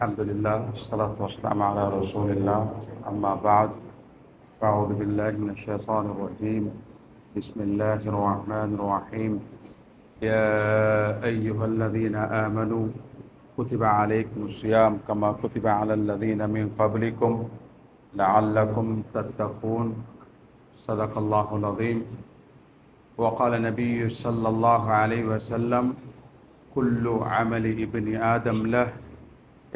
الحمد لله والصلاة والسلام على رسول الله أما بعد أعوذ بالله من الشيطان الرجيم بسم الله الرحمن الرحيم يا أيها الذين آمنوا كتب عليكم الصيام كما كتب على الذين من قبلكم لعلكم تتقون صدق الله العظيم وقال النبي صلى الله عليه وسلم كل عمل ابن آدم له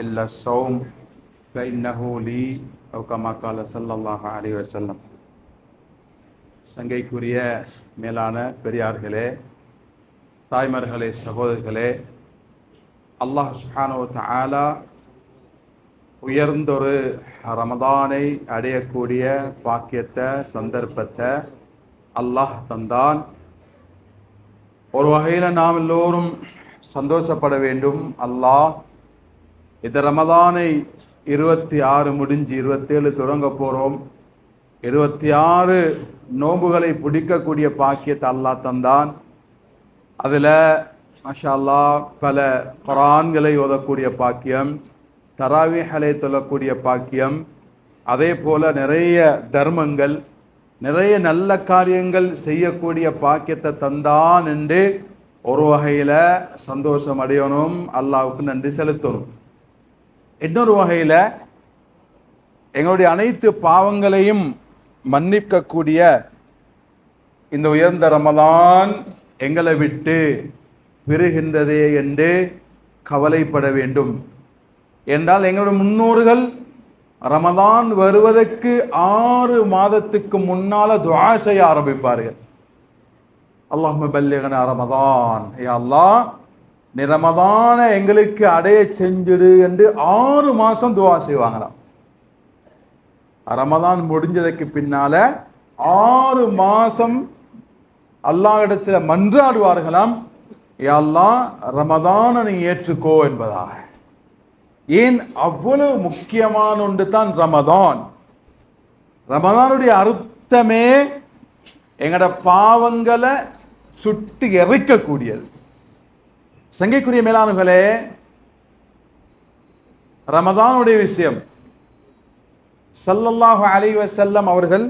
إلا الصوم فإنه لي أو كما قال صلى الله عليه وسلم. சங்கைக்குரிய மேலான பெரியார்களே, தாய்மார்களே, சகோதரர்களே, அல்லாஹ் சுப்ஹானஹு வ தஆலா உயர்ந்தொரு ரமதானை அடையக்கூடிய பாக்கியத்தை சந்தர்ப்பத்தை அல்லாஹ் தந்தான். ஒரு வகையில் நாம் எல்லோரும் சந்தோஷப்பட வேண்டும். அல்லாஹ் இந்த ரமதானை 26 முடிஞ்சு 27 தொடங்க போகிறோம். 26 நோன்புகளை பிடிக்கக்கூடிய பாக்கியத்தை அல்லாஹ் தந்தான். அதில் மாஷா அல்லாஹ் பல குர்ஆன்களை ஓதக்கூடிய பாக்கியம், தராவீஹ்களை தொழக்கூடிய பாக்கியம், அதே போல நிறைய தர்மங்கள், நிறைய நல்ல காரியங்கள் செய்யக்கூடிய பாக்கியத்தை தந்தான் என்று ஒரு வகையில் சந்தோஷம் அடையணும், அல்லாஹ்வுக்கு நன்றி செலுத்தணும். இன்னொரு வகையில் எங்களுடைய அனைத்து பாவங்களையும் மன்னிக்கக்கூடிய இந்த உயர்ந்த ரமதான் எங்களை விட்டு பிரிகின்றதே என்று கவலைப்பட வேண்டும். என்றால் எங்களுடைய முன்னோர்கள் ரமதான் வருவதற்கு 6 மாதத்துக்கு முன்னால துஆ செய்ய ஆரம்பிப்பார்கள். அல்லாஹும்ம பல்லிக்னா ரமதான், யா அல்லாஹ் நீ ரமதானை எங்களுக்கு அடைய செஞ்சிடு என்று 6 மாசம் துஆ செய்வாங்களாம். ரமதான் முடிஞ்சதுக்கு பின்னால 6 மாசம் அல்லாஹ்விடத்துல மன்றாடுவார்களாம், யா அல்லாஹ் ரமதானை நீ ஏற்றுக்கோ என்பதாக. ஏன் அவ்வளவு முக்கியமான ஒன்று தான் ரமதான். ரமதானுடைய அர்த்தமே எங்கட பாவங்களை சுட்டி எரிக்கக்கூடியது. சங்கைக்குரிய மேலானுகளே, ரமதானுடைய விஷயம் ஸல்லல்லாஹு அலைஹி வஸல்லம் அவர்கள்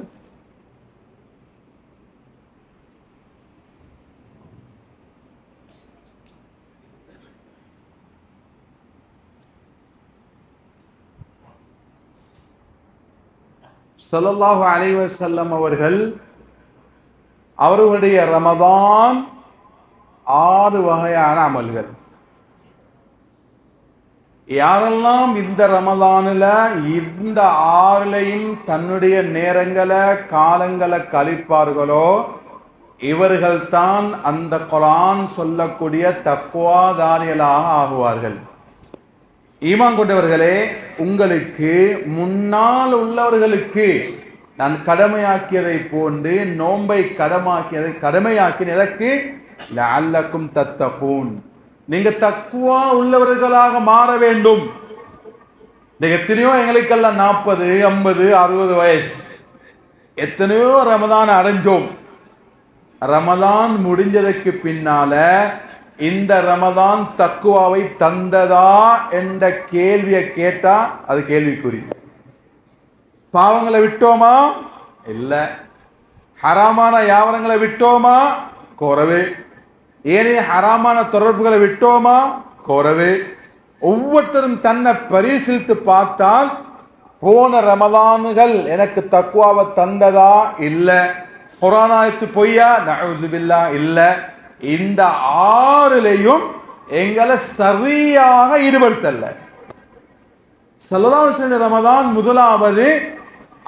ஸல்லல்லாஹு அலைஹி வஸல்லம் அவர்களுடைய ரமதான் 6 வகையான அமல்கள். யாரெல்லாம் இந்த ரமதானில் இந்த 6லையும் தன்னுடைய நேரங்களை காலங்களை கழிப்பார்களோ இவர்கள் தான் அந்த குர்ஆன் சொல்லக்கூடிய தக்வாதாரிகளாக ஆகுவார்கள். ஈமான் கொண்டவர்களே, உங்களுக்கு முன்னால் உள்ளவர்களுக்கு நான் கடமையாக்கியதை போன்று நோன்பை கடமையாக்கினதற்கு லஅல்லக்கும் தத்தகூன், நீங்க தக்வா உள்ளவர்களாக மாற வேண்டும். நீங்க எத்தனையோ எங்களுக்கெல்லாம் 40, 50, 60 வயசு, எத்தனையோ ரமதான் அடைஞ்சோம். ரமதான் முடிஞ்சதுக்கு பின்னால இந்த ரமதான் தக்குவாவை தந்ததா என்ற கேள்வியை கேட்டா அது கேள்விக்குறி. பாவங்களை விட்டோமா? இல்ல. ஹராமான யாவரங்களை விட்டோமா? குறைவு. ஏனே ஹராமான தொடர்புகளை விட்டோமா? குறைவு. ஒவ்வொருத்தரும் தன்னை பரிசீலித்து பார்த்தால் போன ரமதான்கள் எனக்கு தக்குவாவை தந்ததா? இல்ல. குர்ஆனாயத்து பொய்யா? நஅூஸு பில்லாஹ். இல்ல. இந்த 6லையும் எங்களை சரியாக ஈடுபடுத்தல. ஸல்லல்லாஹு அலைஹி வஸல்லம் ரமதான் முதலாவது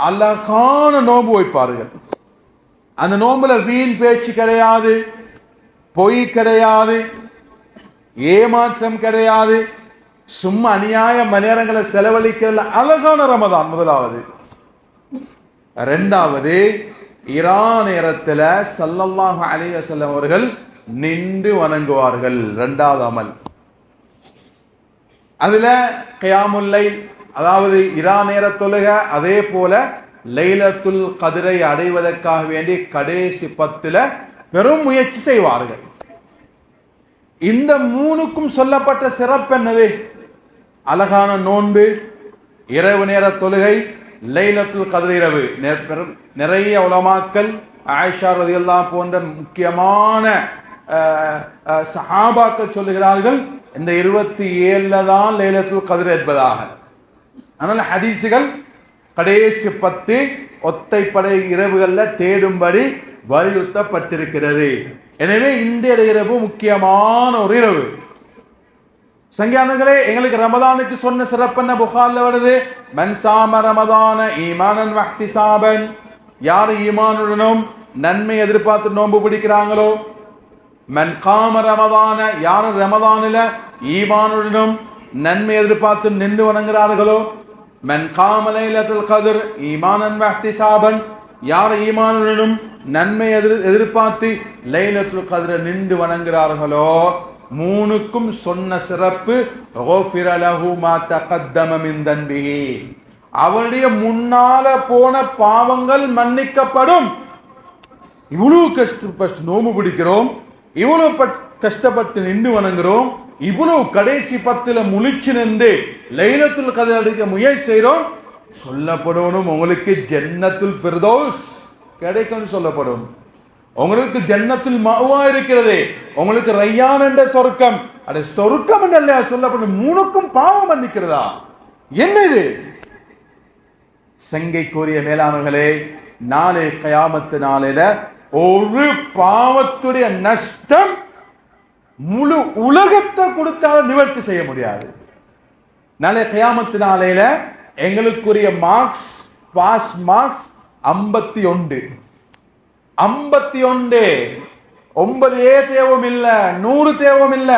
அழகான நோன்பு வைப்பார்கள். அந்த நோன்புல வீண் பேச்சு கிடையாது, பொய் கிடையாது, ஏமாற்றம் கிடையாது, சும்மா அநியாய மணிநேரங்களை செலவழிக்கிற அழகான ரமதான் முதலாவது. 2வது இரா நேரத்துல ஸல்லல்லாஹு அலைஹி வஸல்லம் அவர்கள் நின்று வணங்குவார்கள். 2வது அமல். அதுல கியாமுல் லைல், அதாவது இரா நேர தொழுகை, அதே போல லைலத்துல் கத்ரை அடைவதற்காக வேண்டி கடைசி 10ல பெரும் முயற்சி செய்வார்கள். இந்த 3க்கும் சொல்லப்பட்ட சிறப்பு என்னது? அழகான நோன்பு, இரவு நேர தொழுகை, லைலத்துல் கத்ர் இரவு. நிறைய உலமாக்கள் ஆயிஷா ரலியல்லாஹு போன்ற முக்கியமான சஹாபாக்கள் சொல்லுகிறார்கள் இந்த 27 தான் லைலத்துல் கத்ர் என்பதாக. ஆனால் ஹதீஸுகள் கடைசி 10 ஒத்தைப்படை இரவுகள்ல தேடும்படி வலியுறுத்தப்பட்டிருக்கிறது. எனவே இந்த இரவு முக்கியமான ஒரு இரவு. சங்கியானங்களே, எங்களுக்கு ரமதானுக்கு சொன்ன சிறப்பென்ன புகார்ல வருது. மன் சாம ரமதான ஈமானன் வஹ்திசாபன், யார் ஈமானுடனும் நன்மை எதிர்பார்த்து நோன்பு பிடிக்கிறாங்களோ, மன் காம ரமதான, யார் ரமதானில ஈமானுடனும் நன்மை எதிர்பார்த்து நின்று வணங்குகிறார்களோ, மன் காம லைலத்துல் கத்ர் ஈமானன் வஹ்திசாபன், யார் ஈமானுடனும் நன்மை எதிர்பார்த்து லைலத்துல் கத்ர் நின்று வணங்குகிறார்களோ, மூணுக்கும் சொன்ன சிறப்பு குஃபிர லஹு மா தகத்தம மின் தன்பிஹி, அவருடைய முன்னால போன பாவங்கள் மன்னிக்கப்படும். இவ்வளவு கஷ்டப்பட்டு நோம்பு பிடிக்கிறோம், இவ்வளவு கஷ்டப்பட்டு நின்று வணங்குறோம், இவ்வளவு கடைசி 10 முழிச்சு நின்று லைலத்துல் கத்ர் அடிக்க முயற்சி செய்றோம், சொல்லப்படணும் உங்களுக்கு ஜன்னத்துல் ஃபிர்தௌஸ் கிடைக்கும் சொல்லப்படும். உங்களுக்கு ஜன்னத்துல் மஅவா இருக்கிறது, உங்களுக்கு ரையான் என்ற சொர்க்கம், அது சொர்க்கம் என்றல்ல சொல்லப்படும். மூணுக்கும் பாவம் மன்னிக்கிறதா? என்ன இது? சங்கைக்குரிய மேலானவர்களே, நாளை கியாமத்து நாளையில ஒரு பாவத்துடைய நஷ்டம் முழு உலகத்தை கொடுத்தாலும் நிவர்த்தி செய்ய முடியாது. நாளை கியாமத்து நாளையில எங்களுக்குரிய மார்க்ஸ், பாஸ் மார்க்ஸ் 51. 51 9 தேவும் இல்ல, 100 தேவும் இல்ல,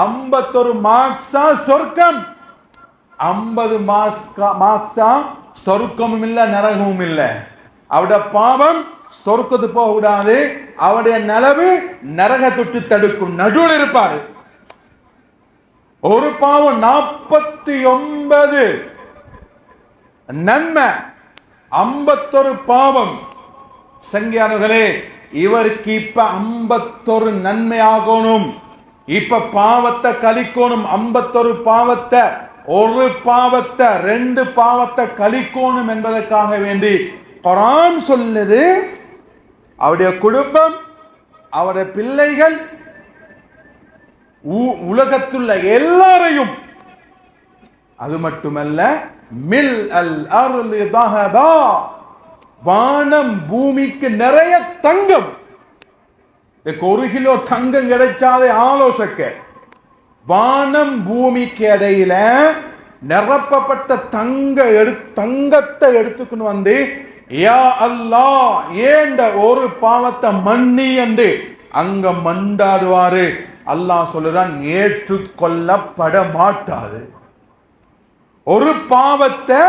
51 மார்க்ஸா சொர்க்கம். 50 மார்க்ஸா சொர்க்கமும் இல்ல நரகமும் இல்ல. அவருடைய பாவம் சொர்க்கத்து போக கூடாது, அவருடைய நிலவு நரக தொட்டு தடுக்கும், நடுவில் இருப்பாரு. ஒரு பாவம் 49 நன்மை, 51 பாவம். சங்கியானவர்களே, இவருக்கு இப்ப 51 நன்மை ஆகணும், இப்ப பாவத்தை கழிக்கணும். 51 பாவத்தை, ஒரு பாவத்தை, 2 பாவத்தை கழிக்கணும் என்பதற்காக வேண்டி குர்ஆன் சொல்லுது. அவருடைய குடும்பம், அவருடைய பிள்ளைகள், உலகத்துள்ள எல்லாரையும், அது மட்டுமல்ல மில் அல் அர்லி தஹபா, வானம் பூமிக்கு நிறைய தங்கம். 1 கிலோ தங்கம் கிடைச்சாதே ஆலோசக்க. வானம் பூமிக்கு இடையில நிரப்பப்பட்ட தங்கத்தை எடுத்துக்கணும் வந்து, யா அல்லாஹ் ஏண்ட ஒரு பாவத்தை மன்னி என்று அங்க மண்டாடுவாரு. அல்லாஹ் சொல்லுறான், ஏற்றுக்கொள்ளப்பட மாட்டாது. ஒரு பாவத்தை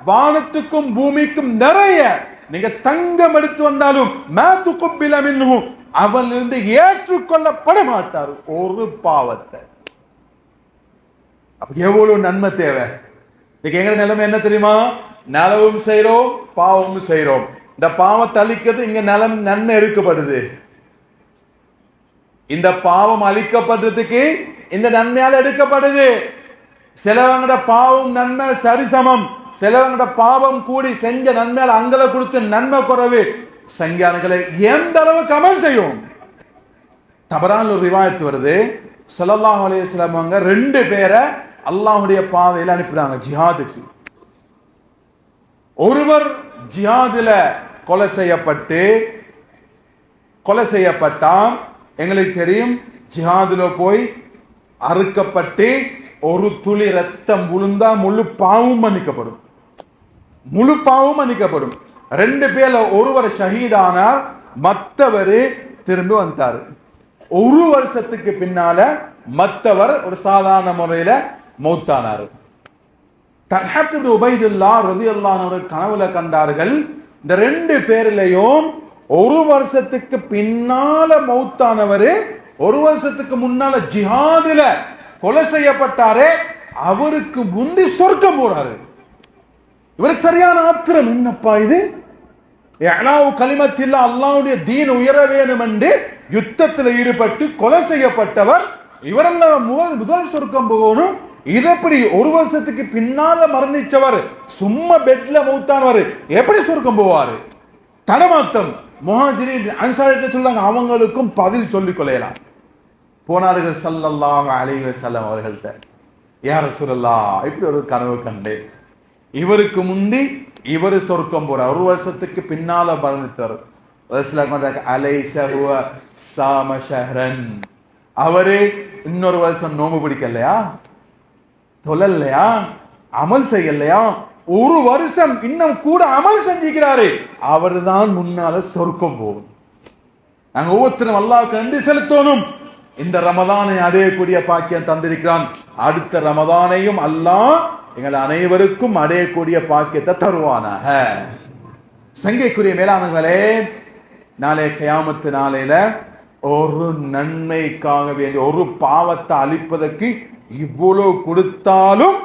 வானத்துக்கும் பூமிக்கும் நிறைய நீங்க தங்கம் எடுத்து வந்தாலும் அவனிலிருந்து ஏற்றுக்கொள்ளப்பட மாட்டார் ஒரு பாவத்தை. அப்ப எவ்வளவு நன்மை தேவை. இன்னைக்கு எங்க நிலைமை என்ன தெரியுமா? நலவும் செய்யறோம், பாவமும் செய்யறோம். இந்த பாவத்தை அழிக்கிறது இங்க நன்மை எடுக்கப்படுது. இந்த பாவம் அழிக்கப்படுறதுக்கு இந்த நன்மையால் எடுக்கப்படுது. சிலவங்கட பாவம் நன்மை சரிசமம், சிலவங்கட பாவம் கூடி செஞ்ச நன்மையால் அங்கல கொடுத்து நன்மை குறைவு. சங்கியானங்களை எந்த அளவுக்கு அமல் செய்யும்? தபரான் ஒரு ரிவாயத்து வருது, ஸல்லல்லாஹு அலைஹி வஸல்லம் அவங்க 2 பேரை அல்லாஹ்வுடைய பாதையில் அனுப்பினாங்க ஜிஹாதுக்கு. ஒருவர் ஜிஹாதுல கொலை செய்யப்பட்டான். எங்களுக்கு தெரியும், ஜிஹாதுல போய் அறுக்கப்பட்டு ஒரு துளி ரத்தம் விழுந்தா முழு பாவமும் மன்னிக்கப்படும். 2 பேர்ல ஒருவர் ஷஹீதானார், மற்றவர் திரும்பி வந்தார். 1 வருஷத்துக்கு பின்னால மற்றவர் ஒரு சாதாரண முறையில மௌத்தானார். தல்ஹத் இப்னு உபைதுல்லாஹ் ரலியல்லாஹு அன்ஹு கனவுல கண்டார்கள், இந்த 2 பேர்லயும் 1 வருஷத்துக்கு பின்னால மௌத்தானவர் 1 வருஷத்துக்கு முன்னால ஜிஹாதுல கொலை செய்யப்பட்டாரே, அவருக்கு முந்தி சொர்க்கம் போறாரு. இவருக்கு சரியான ஆத்திரம், என்னப்பா இது? கலிமத்தில்லா, அல்லாஹ்வுடைய தீன் உயர வேணும் என்று யுத்தத்தில் ஈடுபட்டு கொலை செய்யப்பட்டவர், இவரெல்லாம் முதல் சொர்க்கம் போகணும், இது எப்படி ஒரு வருஷத்துக்கு பின்னால மரணிச்சவர் சும்மா பெட்ல மௌத்தானவர் எப்படி சொர்க்கம் போவாரு? தனமாத்தம் முஹாஜிரின் அன்சாரிட்ட சொல்றாங்க, அவங்களுக்கும் பதில் சொல்லிக் கொள்ளலாம். போனார்கள் ஸல்லல்லாஹு அலைஹி வஸல்லம் அவர்கள்ட்ட, யா ரசூலல்லாஹ், இப்படி ஒரு கனவு கண்டேன், இவருக்கு முந்தி இவர் சொர்க்கம் போறார், ஒரு வருஷத்துக்கு பின்னால மரணித்தார். அலைஸ ஹுவ ஸாம ஷஹ்ரன், அவரே இன்னொரு வருஷம் நோம்பு பிடிக்கலையா, தொழலையா, அமல் செய்யலையா, ஒரு வருஷம் இன்னும் கூட அமல் செஞ்சுக்கிறாரு, அவர் தான் முன்னால சொர்க்கம் போகும். நாங்க ஒவ்வொருத்தரும் அல்லாஹ்வுக்கு நன்றி செலுத்தணும். இந்த ரமதானை அடையக்கூடிய பாக்கியம் தந்திருக்கிறான். அடுத்த ரமதானையும் அல்லாஹ் எங்கள் அனைவருக்கும் அடையக்கூடிய பாக்கியத்தை தருவானாக. சங்கைக்குரிய மேலானங்களே, நாளை கியாமத்து நாளையில ஒரு நன்மைக்காக வேண்டிய ஒரு பாவத்தை அழிப்பதற்கு இவ்வளவு கொடுத்தாலும்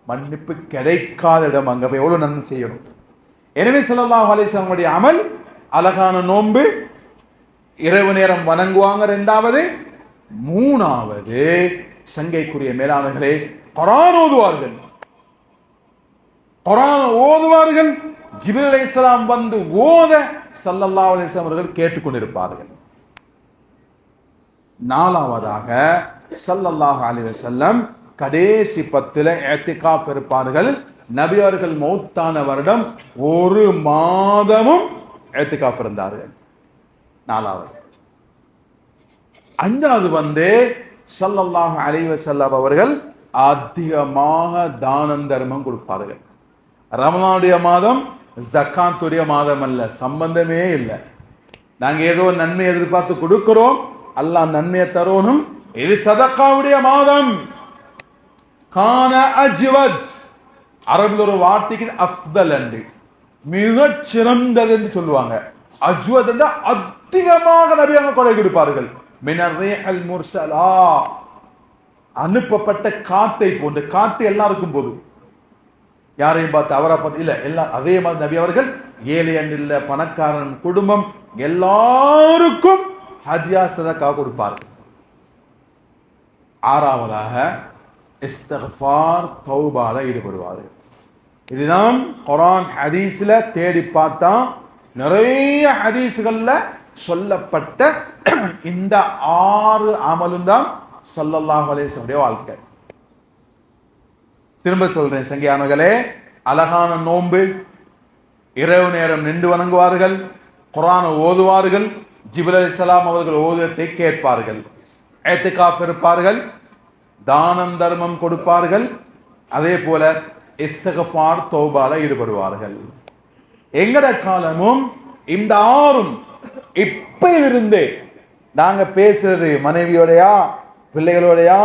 மன்னிப்பு கிடைக்காத இடம். அங்க போய் எவ்வளவு நன்மை செய்யணும். எனவே ஸல்லல்லாஹு அலைஹி வஸல்லம் அமல் அழகான நோன்பு, இரவு நேரம் வணங்குவாங்க. இரண்டாவது, மூணாவது சங்கைக்குரிய மேலானர்களே, குர்ஆன் ஓதுவார்கள். குர்ஆன் ஓதுவார்கள். ஜிப்ரீல் அலைஹிஸ்ஸலாம் வந்து ஓத ஸல்லல்லாஹு அலைஹி வஸல்லம் அவர்கள் கேட்டுக்கொண்டிருப்பார்கள். நாலாவதாக ஸல்லல்லாஹு அலைஹி வஸல்லம் கடைசி 10 இஅ்திகாஃப் இருப்பார்கள். நபி அவர்கள் மௌத்தான வருடம் ஒரு மாதமும் இஅ்திகாஃப் இருந்தார்கள். நாலாவது. அஞ்சாவது வந்து ஸல்லல்லாஹு அலைஹி வஸல்லம் அவர்கள் அதிகமாக தானம் தர்மம் கொடுப்பார்கள். ரமலானுடைய மாதம் ஜக்காத்துடைய மாதம் அல்ல, சம்பந்தமே இல்லை. நாங்க ஏதோ நன்மை எதிர்பார்த்து கொடுக்கிறோம், அல்லாஹ் நன்மையை தரணும். இது சதக்காவுடைய மாதம். கான அஜ்வத், அரபுல ஒரு வார்த்தைக்கு அஃதல் என்று, மிக சிறந்தது என்று சொல்லுவாங்க. அஜ்வத் என்ற அதிகமாக நபியாக கொடை கொடுப்பார்கள். மினர் ரீஹல் முர்சலா, அனுப்பப்பட்ட காத்தை போன்ற. காத்து எல்லாருக்கும் போதும், யாரையும் பார்த்து அவரை பார்த்து இல்ல, எல்லாம் அதே மாதிரி நபி அவர்கள் ஏழை இல்ல, பணக்காரன் குடும்பம் எல்லாருக்கும் ஹதியா சதகா கொடுப்பார்கள். ஆறாவதாக இஸ்திக்ஃபார் தௌபால ஈடுபடுவார்கள். இதுதான் குர்ஆன் ஹதீஸ்ல தேடி பார்த்தா நிறைய ஹதீஸ்கள்ல சொல்லப்பட்ட இந்த 6 அமலும் தான் ஸல்லல்லாஹு அலைஹி வஸல்லம் வாழ்க்கை. திரும்ப சொல்றேன் சங்கியானங்களே, அழகான நோன்பு, இரவு நேரம் நின்று வணங்குவார்கள், குர்ஆனை ஓதுவார்கள், ஜிப்ரீல் அலைஹிஸ்ஸலாம் அவர்கள் ஓதுவதை கேட்பார்கள், இஅ்திகாஃப் இருப்பார்கள், தானம் தர்மம் கொடுப்பார்கள், அதே போல இஸ்திக்ஃபார் தௌபால ஈடுபடுவார்கள். எங்கட காலமும் இந்த 6ம் இப்பையிலிருந்தே நாங்க பேசுறது மனைவியோடையா, பிள்ளைகளோடையா,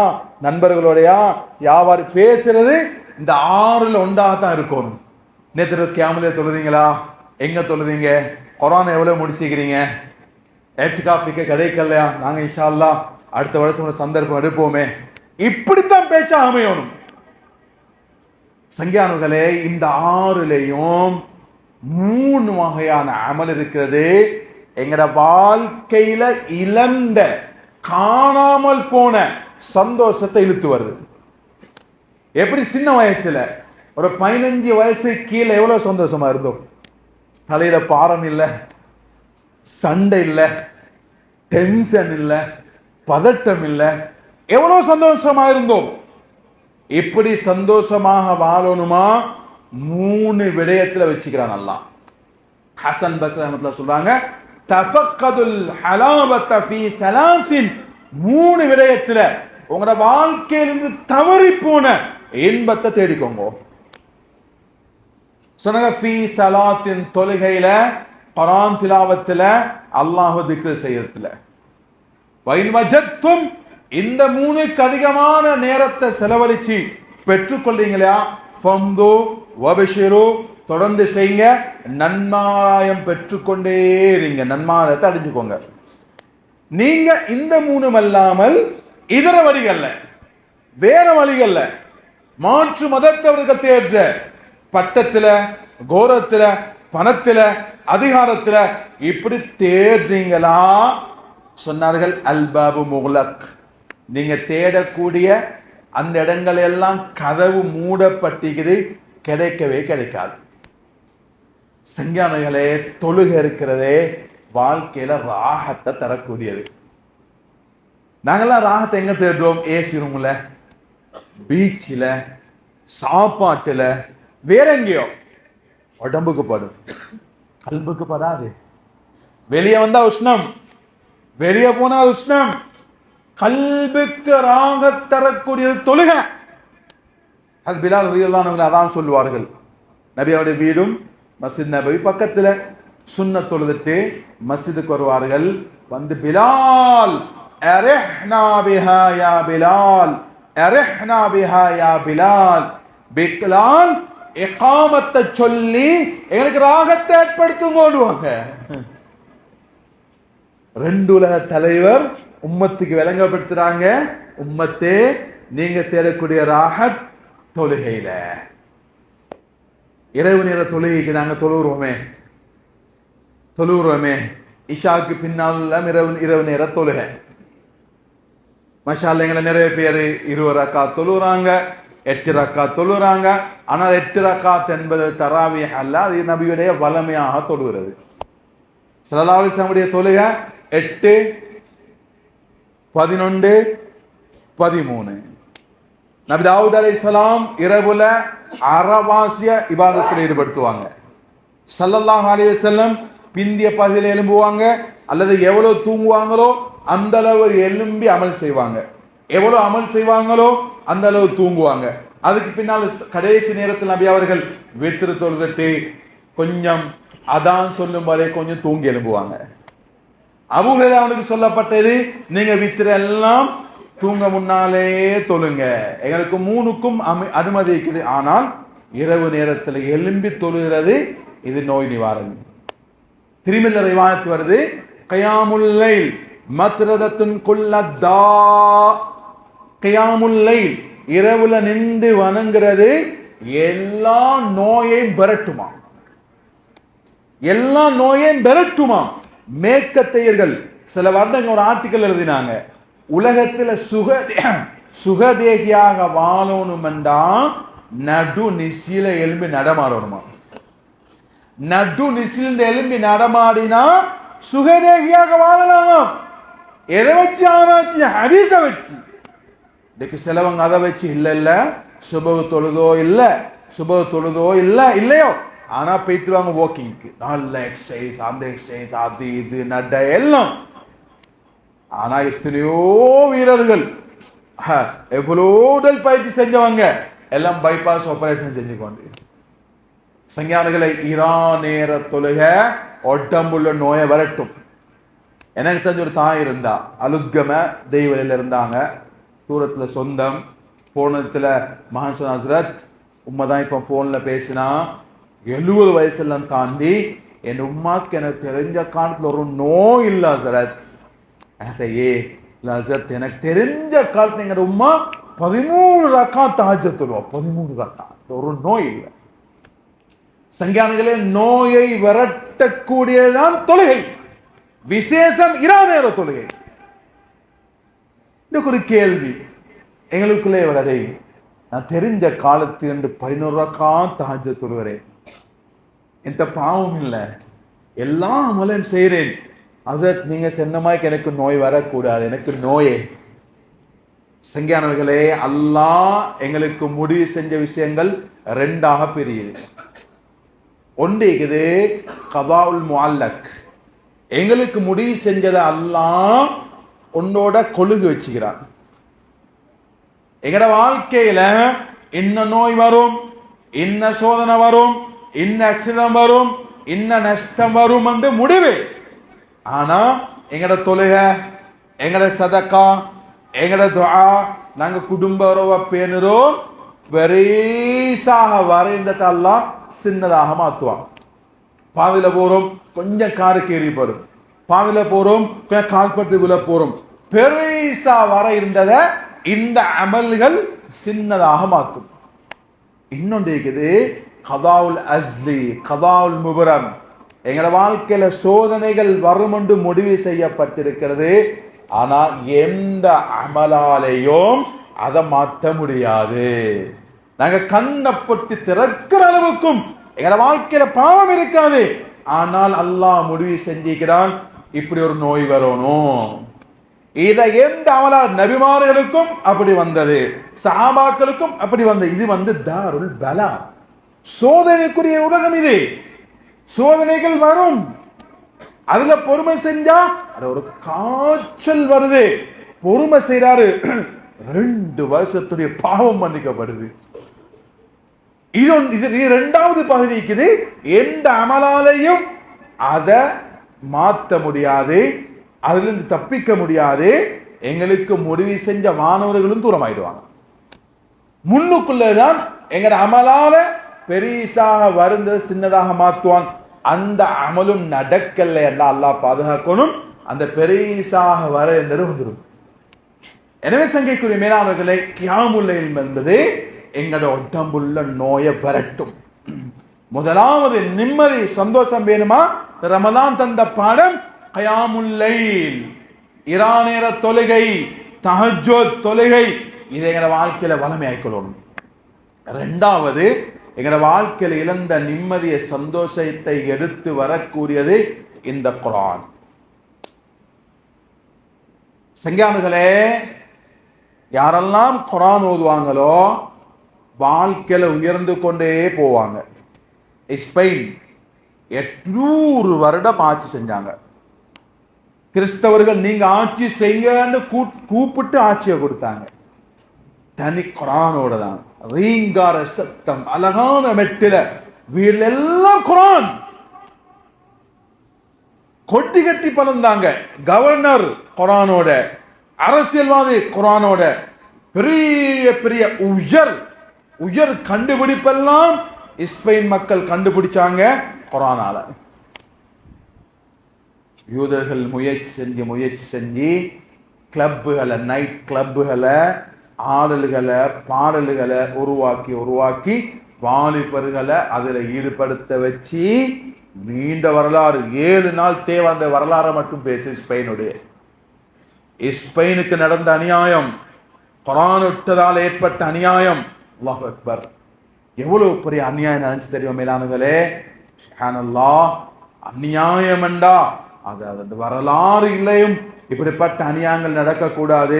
நண்பர்களோடையா, யாவாரு பேசுறது இந்த 6ல் ஒன்றாக தான் இருக்கணும். நேற்று கியாமலே தொழுதீங்களா? எங்க தொழுதீங்க? குர்ஆன் எவ்வளவு முடிச்சுக்கிறீங்க? இஅ்திகாஃப்க்கு கிடைக்கலையா? நாங்க இன்ஷா அல்லாஹ் அடுத்த வருஷம் ஒரு சந்தர்ப்பம் எடுப்போமே. இப்படித்தான் பேச்சா அமையணும். சங்கியானங்களே, இந்த 6லையும் 3 வகையான அமல் இருக்கிறது. எங்கட வாழ்க்கையில இழந்த, காணாமல் போன சந்தோஷத்தை இழுத்து வருது. எப்படி சின்ன வயசுல ஒரு 15 வயசு கீழே எவ்வளவு சந்தோஷமா இருந்தோம். தலையில பாரம் இல்ல, சண்டை இல்ல, டென்ஷன் இல்ல, பதட்டம் இல்ல, எவ்வளவு சந்தோஷமா இருந்தோம். இப்படி சந்தோஷமாக வாழணுமா 3 விடயத்துல வச்சுக்கிறான் அல்லாஹ். ஹசன் பஸ்ரி ரஹ்மத்துல்லாஹி சொல்றாங்க, தஃபக்கதுல் ஹலாவத ஃபீ ஸலாஸின், 3 விடயத்துல உங்களோட வாழ்க்கையிலிருந்து தவறி போன இன்பத்தை தேடிக்கோங்க. சொன்னாங்க, ஃபீ ஸலாத்தின், தொழுகையில, குர்ஆன் திலாவத்துல, அல்லாஹ் திக்ர் செய்யறதுல. வைன் வஜத்தும், இந்த 3க்கு அதிகமான நேரத்தை செலவழிச்சு பெற்றுக்கொள்றீங்களா, ஃபம்து வபஷிரு, தொடர்ந்து செய்யுங்க, நன்மாராயம் பெற்றுக்கொண்டே இருங்க, நன்மாராயத்தை அடைஞ்சுக்கோங்க. நீங்க இந்த 3ம் அல்லாமல் இதர வழிகள்ல, வேற வழிகள்ல, மாற்று மதத்தவர்கள் தேர்ற பட்டத்துல, கோரத்துல, பணத்துல, அதிகாரத்துல இப்படி தேடுறீங்களா? சொன்னார்கள், அல்பாபு முக்லக், நீங்க தேடக்கூடிய அந்த இடங்கள் எல்லாம் கதவு மூடப்பட்டிக்குது, கிடைக்கவே கிடைக்காது. சங்கியானங்களே, தொழுகை இருக்கிறதே வாழ்க்கையில ராகத்தை தரக்கூடியது. நாங்கெல்லாம் ராகத்தை எங்க தேடுறோம்? ஏசி ரூம்ல, பீச்சில், சாப்பாட்டுல, வேற எங்கேயோ. உடம்புக்கு படும், கல்புக்கு படாது. வெளியே வந்தா உஷ்ணம், வெளியே போனா உஷ்ணம். கல்புக்கு ராக தரக்கூடியது தொழுகை. அது பிலால் ரலியல்லாஹு அன்ஹு அதான் சொல்லுவார்கள். நபி அவருடைய வீடும் மஸ்ஜித் நபவி பக்கத்துல. சுன்னத் தொழுதுட்டு மஸ்ஜிதுக்கு வருவார்கள். வந்து பிலால், அரிஹ்னா பிஹா யா பிலால், அரிஹ்னா பிஹா யா பிலால், பிலால் இகாமத்தை சொல்லி எங்களுக்கு ராகத்தை ஏற்படுத்துங்க. ரெண்டு உலக தலைவர் உம்மத்துக்கு விளங்கப்படுத்துறாங்க, உம்மத்தே நீங்க தேடக்கூடிய ராகத் தொழுகையில. இரவு நேர தொழுகைக்கு நாங்க தொழுகிறோமே, இஷாக்கு பின்னால் இரவு நேர தொழுகை. மஷால்ல எங்களை நிறைய பேர் 20 ரக்காத் தொழுகிறாங்க, 8 ரக்காத் தொழுகிறாங்க. ஆனால் 8 ரக்காத் என்பது தராவிஹ் அல்ல, அது நபியுடைய வளமையாக தொழுகிறது. ஸல்லல்லாஹு அலைஹி வஸல்லம் தொழுகை 8, 11, 13. நபி தாவூத் அலைஹிஸ்ஸலாம் இரவுல அறவாசிய இபாதத்தில் ஈடுபடுத்துவாங்க. ஸல்லல்லாஹு அலைஹி வஸல்லம் பிந்திய பகுதியில் எழும்புவாங்க, அல்லது எவ்வளவு தூங்குவாங்களோ அந்த அளவு எழும்பி அமல் செய்வாங்க. எவ்வளவு அமல் செய்வாங்களோ அந்த அளவு தூங்குவாங்க. அதுக்கு பின்னால் கடைசி நேரத்தில் நபி அவர்கள் வித்ரு தொழுதுட்டு கொஞ்சம் அதான் சொல்லும் வரை கொஞ்சம் தூங்கி எழும்புவாங்க. அபூ ஹுரைரா அவனுக்கு சொல்லப்பட்டது, நீங்க வித்ரு எல்லாம் தூங்க முன்னாலே தொழுங்க, எங்களுக்கு 3க்கும் அனுமதி இருக்குது. ஆனால் இரவு நேரத்தில் எழும்பி தொழுகிறது இது நோய் நிவாரணி. திருமில்ல ரிவாயத் வருது, கியாமுல் லைல் மத்ரதத்துன் குல்லத்தா. கியாமுல் லைல் இரவுல நின்று வணங்குறது எல்லா நோயையும் விரட்டுமா, எல்லா நோயையும் விரட்டுமா. மேற்கத்தையர்கள் சில வருடங்கள் ஒரு ஆர்டிக்கல் எழுதினாங்க, உலகத்தில் சுகதேகியாக வாழணும் என்றா நடு நிசில எலும்பி நடமாடணுமா. நடு நிசில் எலும்பி நடமாடினா சுகதேகியாக வாழலாமா. எதை வச்சு ஆராய்ச்சி? ஹதீஸ வச்சு. இன்னைக்கு சிலவங்க அதை வச்சு இல்ல சுபஹ் தொழுதோ இல்ல இல்லையோ, ஆனா போயிட்டுருவாங்க வாக்கிங்க்கு, நல்ல எக்ஸசைஸ், அந்த எக்ஸசைஸ், அது இது நட எல்லாம். ஆனா எத்தனையோ வீரர்கள் எவ்வளோ உடல் பயிற்சி செஞ்சவங்க எல்லாம் பைபாஸ் ஆபரேஷன் செஞ்சுக்கொண்டு. சங்கியானங்களை இரா நேர தொழுகை உடம்புள்ள நோயை வரட்டும். எனக்கு தெரிஞ்ச ஒரு தாய் இருந்தா, அலுத்கம தெய்வலில் இருந்தாங்க, தூரத்துல சொந்தம். போனத்துல மகன் ஹஸ்ரத் உண்மைதான், இப்ப போன்ல பேசினா 70 வயசுலாம் தாண்டி என் உம்மாக்கு எனக்கு தெரிஞ்ச காலத்துல ஒரு நோய் இல்ல ஹஸ்ரத். எனக்கு தெரிஞ்ச காலத்துல எங்க உம்மா 13 ரக்காத் தஹஜ்ஜுத் தொழுவா, 13 ரக்காத், ஒரு நோய் இல்லை. சங்கியானங்களே, நோயை விரட்டக்கூடியதான் தொழுகை, விசேஷம் இரா நேர தொழுகை. இதுக்கு ஒரு கேள்வி எங்களுக்குள்ளே வரதே, நான் தெரிஞ்ச காலத்து 11 ரக்காத் தஹஜ்ஜுத் தொழுகிறேன், என்கிட்ட பாவம் இல்லை, எல்லா அமலும் செய்கிறேன். ஹஸரத் நீங்க சொன்னமாய்க்கு எனக்கு நோய் வரக்கூடாது, எனக்கு நோயே. சங்கியானவர்களே, அல்லாஹ் எங்களுக்கு முடிவு செஞ்ச விஷயங்கள் 2ஆக பிரியுது. ஒன்று இருக்குது கதாவுல் முஅல்லக், எங்களுக்கு முடிவு செஞ்சதை அல்லாஹ் உன்னோட கொழுகு வச்சுக்கிறான். எங்கட வாழ்க்கையில இன்ன நோய் வரும், இன்ன சோதனை வரும், இன்ன ஆக்சிடென்ட் வரும், இன்ன நஷ்டம் வரும் என்று முடிவு. ஆனா எங்கட தொழுகை, எங்கட சதக்கா, எங்கட துஆ, நாங்க குடும்ப உறவை பேணுறோம், பெரிசாக வரைந்ததை அல்லாஹ் சின்னதாக மாத்துவான். பாதையில போறோம், கொஞ்சம் காருக்கு ஏறி போறோம், பாதையில போறோம், கொஞ்சம் கால்பட்டுக்குள்ள போறோம், பெரிசா வர இருந்ததை இந்த அமல்கள் சின்னதாக மாற்றும். இன்னொன்று இருக்குது கதாவுல் அஸ்லி, கதாவுல் முபரம். எங்களோட வாழ்க்கையில சோதனைகள் வரும் என்று முடிவு செய்யப்பட்டிருக்கிறது. ஆனா எந்த அமலாலேயும் அதை மாற்ற முடியாது. நாங்க கண்ணை பொட்டி திறக்கிற அளவுக்கும் எங்களோட வாழ்க்கையில பாவம் இருக்காது. ஆனால் அல்லாஹ் முடிவு செஞ்சிக்கிறான், இப்படி ஒரு நோய் வரணும். இதை எந்த அமலால் நபிமார்களுக்கும் அப்படி வந்தது, சஹாபாக்களுக்கும் அப்படி வந்தது. இது தாருல் பலா, சோதனைக்குரிய உலகம். இது சோதனைகள் வரும். அதுல பொறுமை செஞ்சா அது ஒரு காய்ச்சல் வருது, பொறுமை செய்யறாரு, 2 வருஷத்துடைய பாவம் மன்னிக்கப்படுது. இது இரண்டாவது பகுதி இருக்குது. எந்த அமலாலையும் அதை மாற்ற முடியாது, அதிலிருந்து தப்பிக்க முடியாது. எங்களுக்கு முடிவு செஞ்ச மாணவர்களும் தூரமாயிடுவாங்க. முன்னுக்குள்ளதான் எங்க அமலால பெரிசாக வருந்தது சின்னதாக மாற்றுவான். அந்த அமலும் நடக்கல என்ன அல்லாஹ் பாதுகாக்கணும். அந்த பெரிசாக வர வந்துடும். எனவே சங்கைக்குரிய மேலாளர்களே, கியாமுல் லைல் என்பது எங்களோட உடம்புள்ள நோயை வரட்டும். முதலாவது நிம்மதி சந்தோஷம் வேணுமா? ரமலான் தந்த பாடம் கியாமுல் லைல், இரா நேர தொழுகை, தஹஜ்ஜுத் தொழுகை. இதை எங்க வாழ்க்கையில வளமை ஆயிக்கொள்ளணும். இரண்டாவது, எங்க வாழ்க்கையில இழந்த நிம்மதிய சந்தோஷத்தை எடுத்து வரக்கூடியது இந்த குர்ஆன். சங்கானுகளே, யாரெல்லாம் குர்ஆன் ஓதுவாங்களோ வாழ்க்கையில உயர்ந்து கொண்டே போவாங்க. ஸ்பெயின் 800 வருடம் ஆட்சி செஞ்சாங்க. கிறிஸ்தவர்கள் நீங்க ஆட்சி செய்யன்னு கூப்பிட்டு ஆட்சியை கொடுத்தாங்க. தனி குர்ஆனோட தான், ரீங்கார சத்தம், அழகான மெட்டில, வீடெல்லாம் குர்ஆன். கொட்டி கட்டி பலந்தாங்க. கவர்னர் குர்ஆனோட, அரசியல்வாதி குர்ஆனோட, பெரிய பெரிய உயர் கண்டுபிடிப்பெல்லாம் ஸ்பெயின் மக்கள் கண்டுபிடிச்சாங்க குர்ஆனால. யூதர்கள் முயற்சி செஞ்சு கிளப்புகளை, நைட் கிளப்புகளை, ஆடல்களை, பாடல்களை உருவாக்கி வாலிபர்களை அதில் ஈடுபடுத்த வச்சு நீண்ட வரலாறு, 7 நாள் தேவை அந்த வரலாறை மட்டும் பேசு. ஸ்பெயினுக்கு நடந்த அநியாயம், குர்ஆன் விட்டதால் ஏற்பட்ட அநியாயம், அல்லாஹ் அக்பர், எவ்வளவு பெரிய அநியாயம் நினைச்சு தெரியும் மேலானுகளே. சுப்ஹானல்லாஹ், அநியாயம் என்றா அது வரலாறு இல்லையும். இப்படிப்பட்ட அநியாயங்கள் நடக்கக்கூடாது.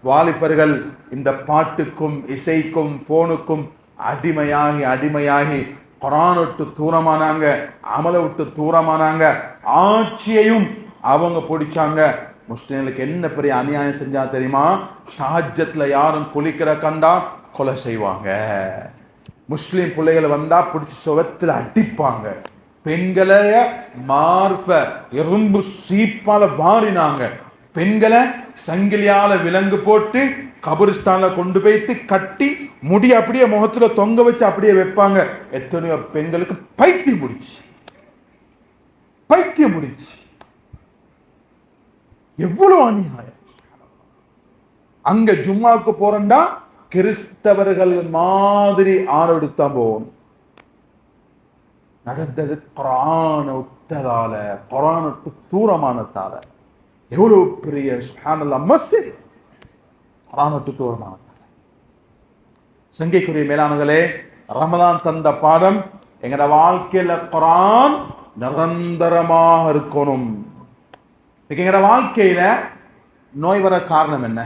வாலிபர்கள் இந்த பாட்டுக்கும் இசைக்கும் போனுக்கும் அடிமையாகி குர்ஆன் விட்டு தூரமானாங்க, அமலை விட்டு தூரமானாங்க, ஆட்சியையும் அவங்க பிடிச்சாங்க. முஸ்லிம்களுக்கு என்ன பெரிய அநியாயம் செஞ்சா தெரியுமா? தஹஜ்ஜத்ல யாரும் குளிக்கிற கண்டா கொலை செய்வாங்க. முஸ்லிம் பிள்ளைகளை வந்தா பிடிச்சி சுவத்துல அடிப்பாங்க. பெண்களை மார்ப எறும்பு சீப்பால வாரினாங்க. பெண்களை சங்கிலியால விலங்கு போட்டு கபரிஸ்தான்ல கொண்டு போய்த்து கட்டி முடி அப்படியே முகத்துல தொங்க வச்சு அப்படியே வைப்பாங்க. எத்தனையோ பெண்களுக்கு பைத்தியம் முடிச்சு. எவ்வளவு அநியாயம்! அங்க ஜும்மாவுக்கு போறண்டா கிறிஸ்தவர்கள் மாதிரி ஆரோடுத்தான் போகணும். நடந்தது குர்ஆன் விட்டதால, குர்ஆன் விட்டு தூரமானதால. எவ்வளவு பெரிய சுப்ஹானல்லாஹ் மஸ்ஜித், குர்ஆன் விட்டு தூரமானதால. சங்கைக்குரிய மேலானவர்களே, ரமலான் தந்த பாடம், எங்கட வாழ்க்கையில குர்ஆன் நிரந்தரமாக இருக்கணும். எங்கட வாழ்க்கையில நோய் வர காரணம் என்ன?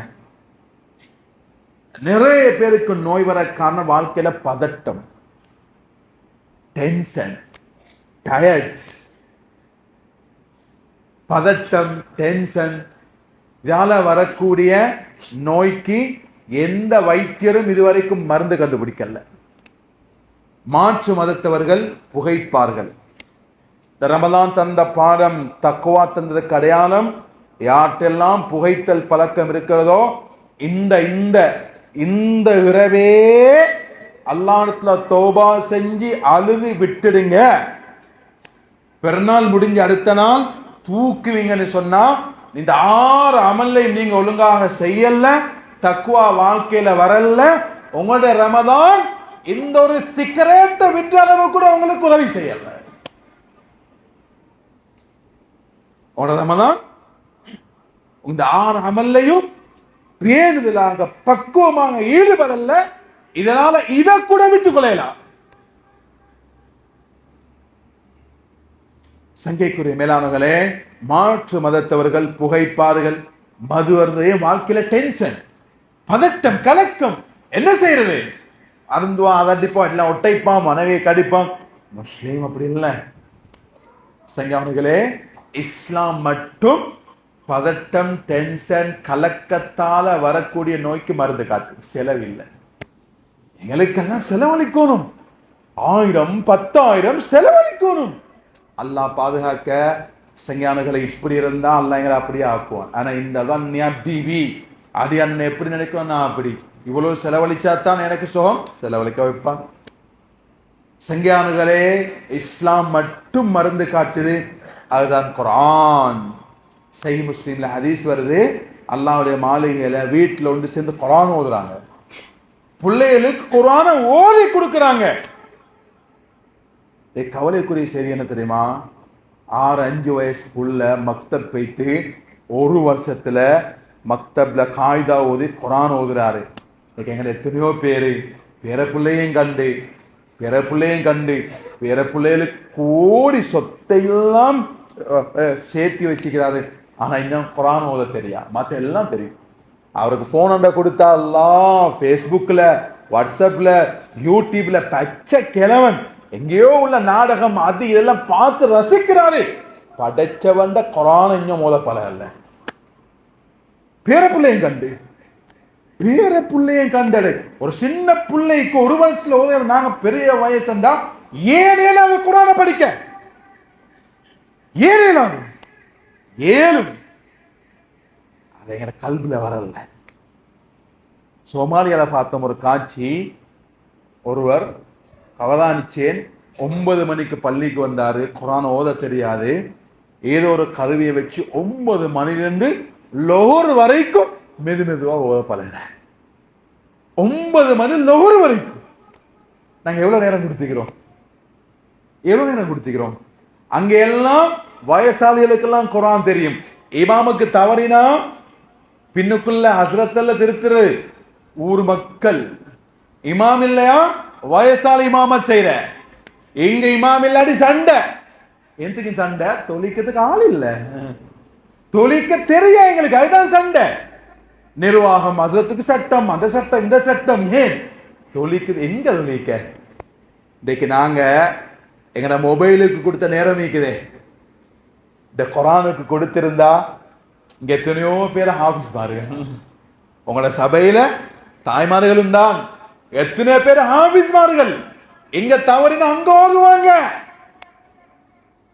நிறைய பேருக்கு நோய் வர காரணம் வாழ்க்கையில பதட்டம், டென்ஷன், டயர்ட். பதட்டம், டென்ஷன், இதால வரக்கூடிய நோய்க்கு எந்த வைத்தியரும் இதுவரைக்கும் மருந்து கண்டுபிடிக்கல. மாற்று மதத்தவர்கள் புகைப்பார்கள். இந்த ரமலான் தந்த பாடம், தக்வா தந்ததுக்கு அடையாளம், யார்ட்டெல்லாம் புகைத்தல் பழக்கம் இருக்கிறதோ இந்த இரவே அல்லாஹ்வுல தௌபா செஞ்சு அழுது விட்டுடுங்க. பெருநாள் முடிஞ்ச அடுத்த நாள் தூக்குவீங்கன்னு சொன்னா, இந்த 6 அமலை நீங்க ஒழுங்காக செய்யல, தக்வா வாழ்க்கையில வரல, உங்களுடைய ரமதான் இந்த ஒரு சிகரெட்டை விட்ட அளவு கூட உங்களுக்கு உதவி செய்யல. உங்களோட ரமதான் இந்த 6 அமல்லையும் பேணுதலாக பக்குவமாக ஈடுபடல. இதனால இதை கூட விட்டுக் கொள்ளலாம். சங்கைக்குரிய மேலானவர்களே, மாற்று மதத்தவர்கள் புகைப்பார்கள், மது அருந்தே வாழ்க்கையில டென்ஷன், பதட்டம், கலக்கம். என்ன செய்யறது? அருந்துவான், அதடிப்பான், எல்லாம் ஒட்டைப்பான், மனைவியை கடிப்பான். முஸ்லீம் அப்படி இல்லை. சங்காவர்களே, இஸ்லாம் மட்டும் பதட்டம், டென்ஷன், கலக்கத்தால வரக்கூடிய நோய்க்கு மருந்து காட்டும். செலவில்லை. எங்களுக்கெல்லாம் செலவழிக்கணும். 1000 10,000 செலவழிக்கணும். அல்லாஹ் பாதுகாக்க. சங்கானங்களை இப்படி இருந்தா அல்லாஹ் எங்களை அப்படியே ஆக்குவான். ஆனா இந்த தான் டிவி அது அண்ணன் எப்படி நினைக்கும், நான் அப்படி இவ்வளவு செலவழிச்சாத்தான் எனக்கு சுகம், செலவழிக்க வைப்பான். சங்கானுகளே, இஸ்லாம் மட்டும் மருந்து காட்டுது. அதுதான் குர்ஆன். சஹீஹ் முஸ்லிம்ல ஹதீஸ் வருது, அல்லாஹ்வுடைய மாளிகையில வீட்டுல ஒன்று சேர்ந்து குர்ஆன் ஓதுறாங்க. பிள்ளைகளுக்கு குர்ஆனை ஓதி கொடுக்கறாங்க. கவலைக்குரிய செய்தி என்ன தெரியுமா? 6-5 வயசு புள்ள மக்தப் போய்த்து 1 வருஷத்துல மக்தப்ல காய்தா ஓதி குர்ஆன் ஓதுறாரு. எங்களை எத்தனையோ பேரு பேர பிள்ளையும் கண்டு பேர பிள்ளைகளுக்கு கோடி சொத்தையெல்லாம் சேர்த்து வச்சுக்கிறாரு. ஆனா இன்னும் குர்ஆன் ஓத தெரியா, மத்த எல்லாம் தெரியும். அவருக்கு போன் அண்ட கொடுத்தா எல்லாம் ஃபேஸ்புக்ல, வாட்ஸ்அப்ல, யூடியூப்ல பச்சை கிழவன் எங்கேயோ உள்ள நாடகம் அது இதெல்லாம் பார்த்து ரசிக்கிறாரு. படைச்சவண்ட குர்ஆன் இன்னும் ஓத பழகல. பேர பிள்ளையும் கண்டடு. ஒரு சின்ன பிள்ளைக்கு 1 வயசுல ஓத, நாங்க பெரிய வயசுண்டா ஏன் அது குர்ஆனை படிக்க ஏழும் அது எங்க கல்வில வரல. சோமாலியால பார்த்தோம் ஒரு காட்சி. ஒருவர் அவதானிச்சேன், 9 மணிக்கு பள்ளிக்கு வந்தாரு, குர்ஆன் ஓத தெரியாது. ஏதோ ஒரு கருவியை வச்சு 9 மணிலிருந்து லோஹர் வரைக்கும் மெதுவா ஓத பழகிற. 9 மணி லோஹர் வரைக்கும். நாங்க எவ்வளவு நேரம் கொடுத்துக்கிறோம்? அங்க எல்லாம் வயசாளிகளுக்கெல்லாம் குர்ஆன் தெரியும். இமாமுக்கு தவறினா பின்னுக்குள்ள ஹஸ்ரத்தல்ல திருத்துறது ஊர் மக்கள். இமாம் இல்லையா வயசாளி இமாம செய்யற. எங்க இமாம் இல்லாடி சண்டை. எதுக்கு சண்டை? தொழிக்கிறதுக்கு ஆள் இல்ல, தொழிக்க தெரிய எங்களுக்கு, அதுதான் சண்டை. நிர்வாகம், ஹஸ்ரத்துக்கு சட்டம், அந்த சட்டம், இந்த சட்டம். ஏன் தொழிக்குது? எங்க தொழிக்க? இன்னைக்கு நாங்க எங்கட மொபைலுக்கு கொடுத்த நேரம் இருக்குதே, இந்த குர்ஆனுக்கு கொடுத்திருந்தா இங்க எத்தனையோ பேர் ஹாஃபிஸ் பாருங்க. உங்களோட சபையில தாய்மார்களும் தான் எத்தனை பேர் ஹாஃபிஸ்மார்கள். எங்க தவறினா அங்க ஓதுவாங்க.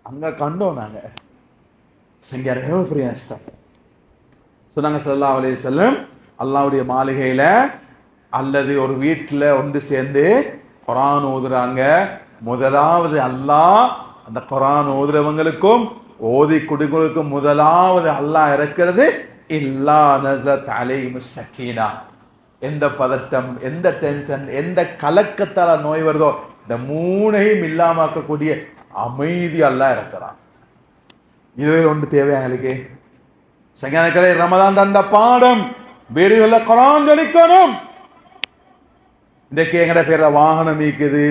அங்க கண்டோம் நாங்க. பெரிய நஷ்டம். சொன்னாங்க ஸல்லல்லாஹு அலைஹி வஸல்லம், அல்லாஹ்வுடைய மாளிகையில அல்லது ஒரு வீட்டுல ஒன்று சேர்ந்து குர்ஆன் ஓதுறாங்க. முதலாவது அல்லாஹ் அந்த குர்ஆன் ஓதுறவங்களுக்கும் ஓதி குடிகளுக்கும் முதலாவது அல்லாஹ் இறக்கிறது இல்லா நஸத் அலைஹிமுஸ் ஸகீனா. எந்த பதட்டம், எந்த டென்ஷன், எந்த கலக்கத்தால நோய் வருதோ இந்த 3ஐயும் இல்லாமக்கக்கூடிய அமைதி அல்லாஹ் இறக்கிறான். இதுவே ஒன்று தேவை எங்களுக்கு. சங்கானக்களே, ரமதான் தந்த பாடம். வீடுகள்ல குர்ஆன் ஜொலிக்கணும். இன்றைக்கு எங்கட பேர்ல வாகனம் இருக்குது,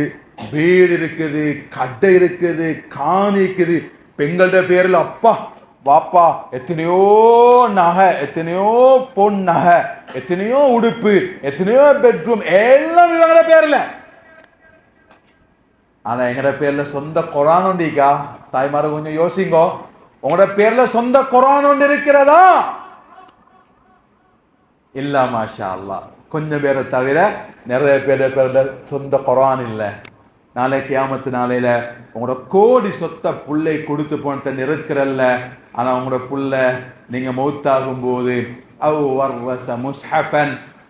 வீடு இருக்குது, கடை இருக்குது, காணி இருக்குது. பெண்களோட பேர்ல அப்பா வாப்பா எத்தனையோ நகை, எத்தனையோ பொன் நகை, எத்தனையோ உடுப்பு, எத்தனையோ பெட்ரூம், எல்லாம் இவங்களோட பேர்ல. ஆனா எங்கட பேர்ல சொந்த குர்ஆன் ஒண்டிக்கா? தாய்மார கொஞ்சம் யோசிங்கோ. உங்களோட பேர்ல சொந்த குர்ஆன் ஒன்று இருக்கிறதா? இல்ல. மாஷா அல்லாஹ். கொஞ்சம் பேரை தவிர நிறைய பேர்ல சொந்த குர்ஆன் இல்லை. நாளை கியாமத்து நாளையில உங்களோட கோடி சொத்த புள்ளை கொடுத்து போன இருக்கிறல்ல. ஆனா உங்களோட புள்ள நீங்க மௌத்தாகும் போது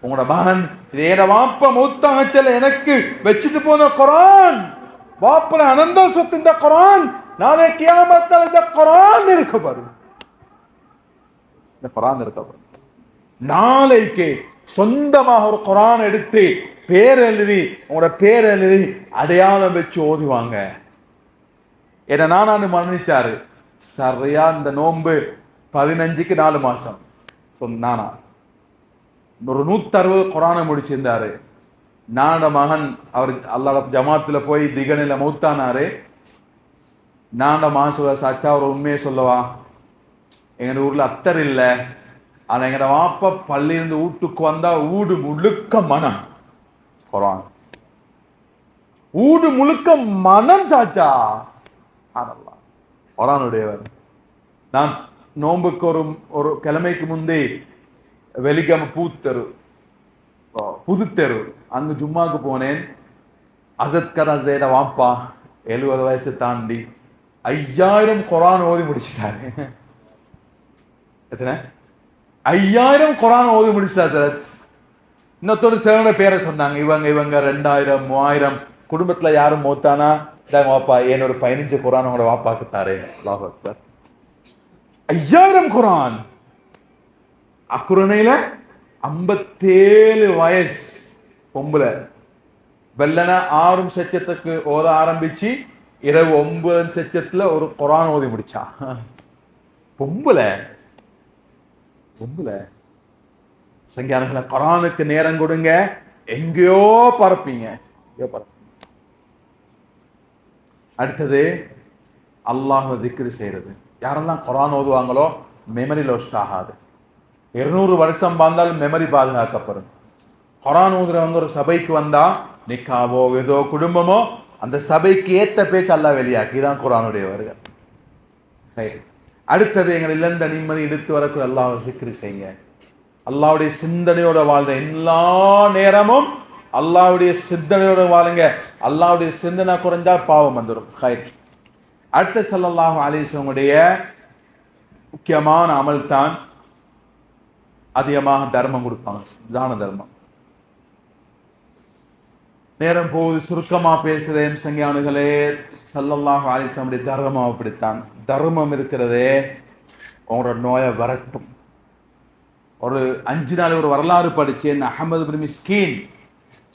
உங்களோட மகன் இதே வாப்ப மௌத்தாகச்சல எனக்கு வச்சுட்டு போன குர்ஆன், வாப்பன அனந்த சொத்து இந்த குர்ஆன், நாளை கியாமத்தில் இந்த குர்ஆன் இருக்க பாருங்க. இந்த குர்ஆன் இருக்க பாருங்க. நாளைக்கு சொந்தமாக ஒரு குர்ஆன் எடுத்து பேர் எழுதி, உங்களோட பேர் எழுதி அடையாளம் வச்சு ஓதுவாங்க. என்ன நானாண்டு மரணிச்சாரு சரியா இந்த நோன்பு 15க்கு 4 மாசம். நானா ஒரு 160 குரானை முடிச்சிருந்தாரு. நானோட மகன் அவர் அல்லாஹ் ஜமாத்துல போய் திகனில மௌத்தானாரு. நானோட மகன் சொல்ல, சாச்சா ஒரு உண்மையை சொல்லவா, எங்க ஊர்ல அத்தர் இல்லை, ஆனா எங்கட வாப்பா பள்ளியிலிருந்து வீட்டுக்கு வந்தா ஊடு முழுக்க மனம் குரான், ஊடு முழுக்க மனம் சாச்சா. குரானுடையவர். நான் நோன்புக்கு ஒரு கிழமைக்கு முந்தி வெலிக்கிழமை புதுத்தெரு அங்கு ஜும்மாக்கு போனேன். அசத் கராஸ்தேட வாப்பா 70 வயசு தாண்டி 5000 குரான் ஓதி முடிச்சிட்டாரு. எத்தனை 5000 குரான் ஓதி முடிச்சிட்டாரு சார். இன்னொருத்தர் சிலரோட பேரை சொன்னாங்க, இவங்க 2000 3000 குடும்பத்துல யாரும் மோத்தானா வாப்பா ஏன் ஒரு 15 குரான் உங்களோட வாப்பாக்கு தாரே. அல்லாஹ் அக்பர். 5000 குரான். அக்குரணையில 57 வயசு பொம்புல வெள்ளன 6 சச்சத்துக்கு ஓத ஆரம்பிச்சு இரவு 9 சச்சத்துல ஒரு குரான் ஓதி முடிச்சா. பொம்புல சங்கியான குரானுக்கு நேரம் கொடுங்க, எங்கேயோ பரப்பீங்க. அடுத்தது அல்லாஹ் திக்ரு செய்யறது. யாரெல்லாம் குரான் ஓதுவாங்களோ மெமரி லோஸ்ட் ஆகாது. 200 வருஷம் வாழ்ந்தாலும் மெமரி பாதுகாக்கப்படும். குரான் ஓதுறவங்க ஒரு சபைக்கு வந்தா நிக்காவோ ஏதோ குடும்பமோ அந்த சபைக்கு ஏத்த பேச்சு அல்லாஹ் வெளியாக்கி தான் குரானுடையவர்கள். அடுத்தது எங்கள் இழந்த நிம்மதி எடுத்து வரக்கூடிய அல்லாஹ் சிக்ரி செய்யுங்க. அல்லாஹ்வுடைய சிந்தனையோட வாழ்ற எல்லா நேரமும் அல்லாஹ்வுடைய சிந்தனையோட வாழுங்க. அல்லாஹ்வுடைய சிந்தனை குறைஞ்சா பாவம் வந்துடும். அடுத்த ஸல்லல்லாஹு அலைஹி வஸல்லம் முக்கியமான அமல் தான் அதிகமாக தர்மம் கொடுப்பாங்க, தான தர்மம். நேரம் போது சுருக்கமா பேசுறேன் சங்கியானுகளே. ஸல்லல்லாஹு அலைஹி வஸல்லம் தர்மம் அப்படித்தான். தர்மம் இருக்கிறதே உங்களோட நோயை வரட்டும். ஒரு 5 நாள் ஒரு வரலாறு படிச்சேன். அஹமது பின் மிஸ்கீன்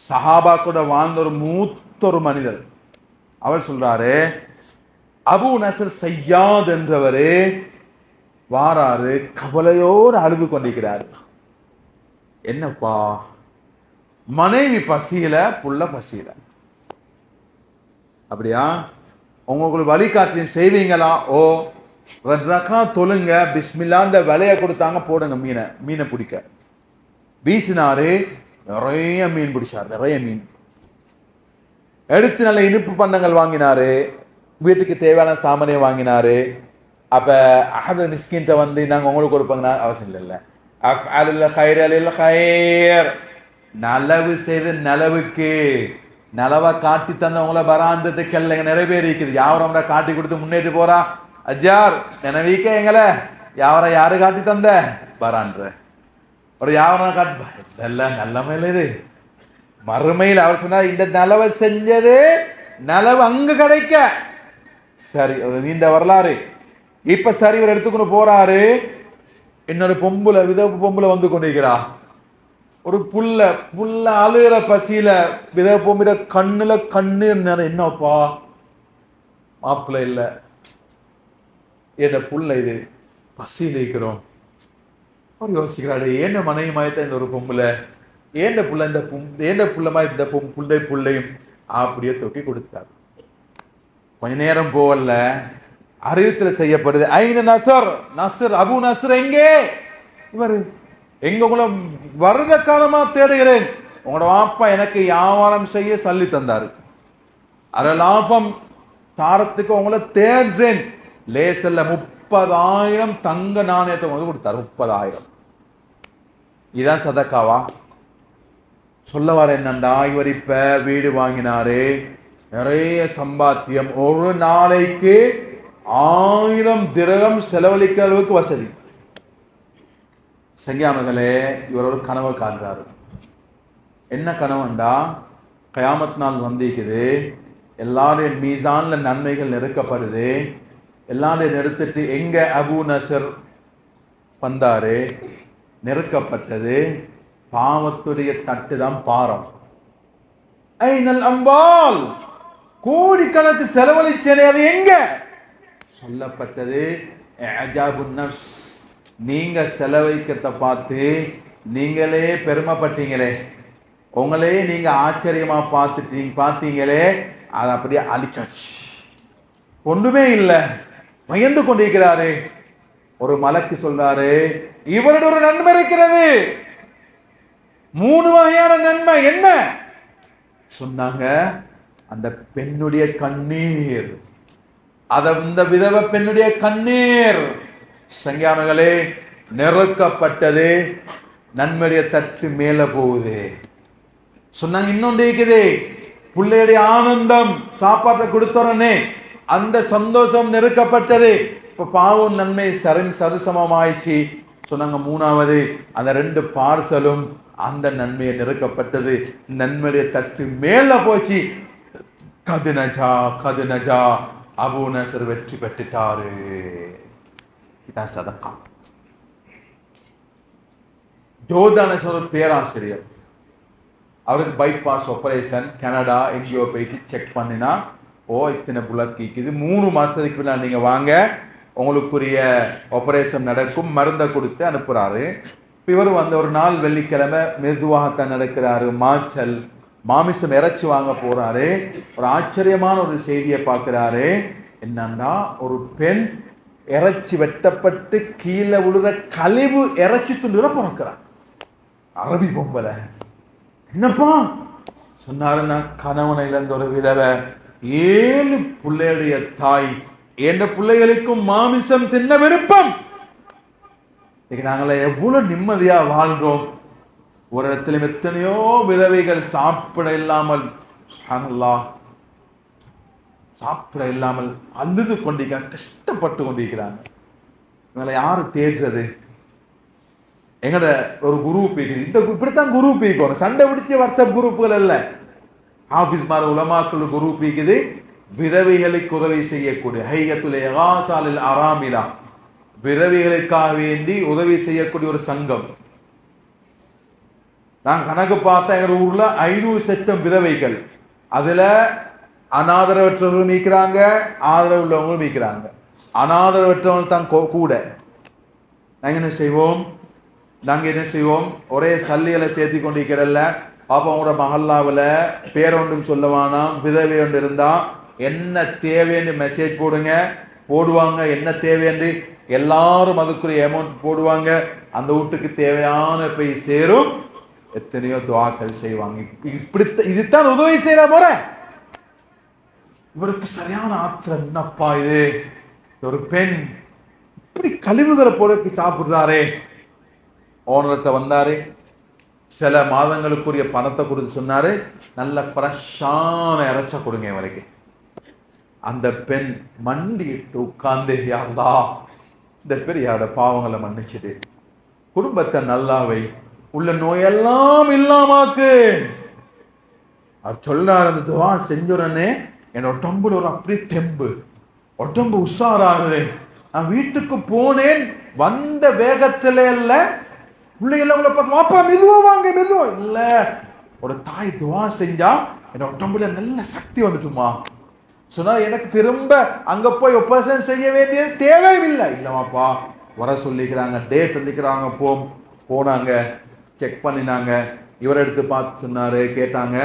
சஹாபா கூட வாழ்ந்த ஒரு மூத்த ஒரு மனிதர். அவர் சொல்றாரு, அபு நசர் சையாத் என்றவரு வாராரு, கவலையோடு அழுது கொண்டிருக்கிறார். என்னப்பா, மனைவி பசியில புள்ள பசியில. அப்படியா? உங்களுக்கு வழிகாட்டியும் செய்வீங்களா? ஓ 2 ரக்காத் தொழுங்க, பிஸ்மில்லா இந்த விலைய கொடுத்தாங்க, போடுங்க மீனை பிடிக்க. வீசினாரு, நிறைய மீன் பிடிச்சார். நிறைய மீன் எடுத்து நல்ல இனிப்பு பண்டங்கள் வாங்கினாரு, வீட்டுக்கு தேவையான சாமானியை வாங்கினாரு. அப்ப அஹது மிஸ்கின்ட்ட வந்து நாங்க உங்களுக்கு கொடுப்பாங்கன்னா அவசியம் இல்லை. அஃஅலுல் கைர் அலில் கைர், நலவு செய்து நலவுக்கு நலவை காட்டி தந்தவங்கள பராந்ததுக்கு எல்லாம் நிறைய பேர் இருக்குது. யாவரம் காட்டி கொடுத்து முன்னேற்றி போறா அஜார் நினைவிக்க எங்களை யாரு காட்டி தந்த பரான்ற ஒரு யாவரம் காட்டி எல்லாம் நல்ல இது மறுமையில் அவர் சொன்னார், இந்த நலவை செஞ்சது நலவு அங்க கிடைக்க. சரி, அது நீண்ட வரலாறு. இப்ப சரி, இவர் எடுத்துக்கொண்டு போறாரு. இன்னொரு பொம்புல விதவு பொம்புல வந்து கொண்டிருக்கிறா. ஒரு புல்ல அழுகிற பசியில விதவு பொம்புல கண்ணுல கண்ணீர். என்னப்பா மாப்பிள்ள இல்ல, என்ன புல்ல இது பசியில இருக்கிறோம். அவர் யோசிக்கிறாரு, ஏன்ன மனைவி மாயத்த இந்த ஒரு பொம்புல, ஏந்த புள்ள ஏந்த புள்ளமா இந்த புள்ளையும் அப்படியே தூக்கி கொடுத்தார். கொஞ்ச நேரம் போகல, அறிவித்துல செய்யப்படுது. ஐன நசர், நசர் அபு நசர் எங்கே? இவர் எங்க உங்களை வருட காலமா தேடுகிறேன். உங்களோட வாப்பா எனக்கு வியாபாரம் செய்ய சொல்லி தந்தாரு, அரை லாபம் தாரத்துக்கு உங்களை தேடுறேன். லேசல்ல 30,000 தங்க நாணயத்தை வந்து கொடுத்தாரு. 30,000. இதான் சதக்காவா? சொல்ல வர என்னண்டா, இவர் இப்ப வீடு வாங்கினாரு, நிறைய சம்பாத்தியம், ஒரு நாளைக்கு 1000 திரகம் செலவழிக்கிற அளவுக்கு வசதி. சங்கியானங்களே, இவர் ஒரு கனவை காண்றாரு. என்ன கனவுண்டா, கயாமத் நாள் வந்திருக்குது, எல்லாருடைய மீசான்ல நன்மைகள் நெருக்கப்படுது. எல்லாரையும் நிறுத்திட்டு எங்க அபு நசர் வந்தாரு, நெருக்கப்பட்டது. பாவத்துடைய தட்டு தான் பாரம். ஐனல் அம்பால், கோடிக்கணக்கு செலவழிச்சேனே, அது எங்க? சொல்லப்பட்டது இஅஜாபுன் நஃப்ஸ், நீங்க செலவழிக்கிறத பார்த்து நீங்களே பெருமைப்பட்டீங்களே, உங்களே நீங்க ஆச்சரியமா பார்த்தீங்களே, அதை அப்படியே அழிச்சாச்சு. ஒன்றுமே இல்லை, பயந்து கொண்டிருக்கிறாரு. ஒரு மலக்கு சொல்றாரு, இவருடைய ஒரு நன்மை இருக்கிறது, 3 வகையான நன்மை. என்ன சொன்னாங்க? அந்த பெண்ணுடைய கண்ணீர், அந்த விதவ பெண்ணுடைய கண்ணீர் சங்கியானங்களே நெருக்கப்பட்டது, நன்மையுடைய தட்டு மேல போகுது. சொன்னாங்க இன்னொன்று இருக்குது, பிள்ளையுடைய ஆனந்தம், சாப்பாட்டை கொடுத்தோடனே அந்த சந்தோஷம் நெருக்கப்பட்டது. இப்ப பாவம் நன்மை சரிசமமாயிடுச்சு. சொன்னாங்க 3வது, அந்த 2 பார்சலும் அந்த நன்மையை நெருக்கப்பட்டது, நன்மையுடைய தட்டு மேல போச்சு. கதுனஜா கதுனஜா, அபூ நஸர் வெற்றி பெற்றுட்டாரு. இதான் சதகா. ஜோர்தானஸ் ஒரு பேராசிரியர், அவருக்கு பைபாஸ் ஆபரேஷன், கனடா எங்கேயோ போயிட்டு செக் பண்ணினா, இத்தனை புலக் இருக்குது, 3 மாசத்துக்கு பின்னால் நீங்க வாங்க, உங்களுக்குரிய ஆபரேஷன் நடக்கும், மருந்தை கொடுத்து அனுப்புறாரு. இவர் ஒரு நாள் வெள்ளிக்கிழமை மெதுவாகத்தான் நடக்கிறாரு, மாமிசம் இறைச்சி வாங்க போறாரு. ஒரு ஆச்சரியமான ஒரு செய்தியை பார்க்கிறாரு. என்னன்னா, ஒரு பெண் இறைச்சி வெட்டப்பட்டு கீழே விழுற கழிவு இறைச்சி துண்டுல பிறக்கிறார். அரபி பொம்பளை. என்னப்பா சொன்னாருன்னா, கணவனை இழந்த ஒரு விதவை, 7 பிள்ளையுடைய தாய், எந்த பிள்ளைகளுக்கும் மாமிசம் தின்ன விருப்பம். நாங்கள எவ்வளவு நிம்மதியா வாழ்றோம். ஒரு இடத்துல எத்தனையோ விதவைகள் சாப்பிட இல்லாமல், சாப்பிட இல்லாமல் அழுது கொண்டிருக்கிறாங்க, கஷ்டப்பட்டு கொண்டிருக்கிறாங்க. இவங்களை யாரு தேடுறது? எங்கட ஒரு குரூப் இப்படித்தான் குரூப் இருக்கணும், சண்டை பிடிச்ச வாட்ஸ்அப் குரூப்புகள் அல்ல. ஹாஃபிஸ் மார் உலமாக்கள் குரூப் இருக்குது, விதவைகளுக்கு உதவி செய்யக்கூடிய ஹையத்துல் இகாஸாலில் அராமிலா, விதவைகளுக்காக வேண்டி உதவி செய்யக்கூடிய ஒரு சங்கம். நான் கணக்கு பார்த்தா எங்க ஊர்ல 500 சட்டம் விதவைகள், அதுல அனாதரவற்றவர்களும் மீக்கிறாங்க, ஆதரவு உள்ளவங்களும் மீக்கிறாங்க. அனாதரவற்றவர்கள் தான் கூட. நாங்க என்ன செய்வோம், ஒரே சல்லிகளை சேர்த்தி கொண்டிருக்கிறல்ல, அப்ப உங்களோட மஹல்லாவில் பேரொன்றும் சொல்லவானா, விதவை ஒன்று இருந்தா என்ன தேவைன்னு மெசேஜ் போடுவாங்க, என்ன தேவைன்னு எல்லாரும் அதுக்குரிய அமௌண்ட் போடுவாங்க, அந்த வீட்டுக்கு தேவையான போய் சேரும். எத்தனையோ துஆக்கள் செய்வாங்க. இதுதான் உதவி செய்யற முறை. இவருக்கு சரியான ஆத்திரம், என்னப்பா இது, ஒரு பெண் இப்படி கழிவுகளை போறதுக்கு சாப்பிடுறாரே. ஓனர்கிட்ட வந்தாரு, சில மாதங்களுக்குரிய பணத்தை கொடுத்து சொன்னாரு, நல்ல ஃப்ரெஷ்ஷான இறைச்ச கொடுங்க இவருக்கு. அந்த பெண் மண்டிட்டு உட்கார்ந்து, யா அல்லாஹ், இந்த பெரியாரோட பாவங்களை மன்னிச்சுட்டு குடும்பத்தை நல்லாவை, உள்ள நோயெல்லாம் இல்லாமாக்கு. அவர் சொல்றாரு, அந்த துவா செஞ்சுறனே என் உடம்புல ஒரு அப்படியே தெம்பு, உடம்பு உஷாராகுது. நான் வீட்டுக்கு போனேன், வந்த வேகத்துல இல்ல, பிள்ளைகளை பார்த்து, வாப்பா மெதுவா வாங்க, மெதுவா இல்ல, ஒரு தாய் துவா செஞ்சா என் உடம்புல நல்ல சக்தி வந்துட்டுமா. சொன்னா எனக்கு திரும்ப அங்க போய் ஆபரேஷன் செய்ய வேண்டியது தேவையில்லை. இல்லவாப்பா வர சொல்லிக்கிறாங்க, டேட் தந்திக்கிறாங்க, போனாங்க, செக் பண்ணினாங்க. இவர் எடுத்து பார்த்து சொன்னாரு, கேட்டாங்க,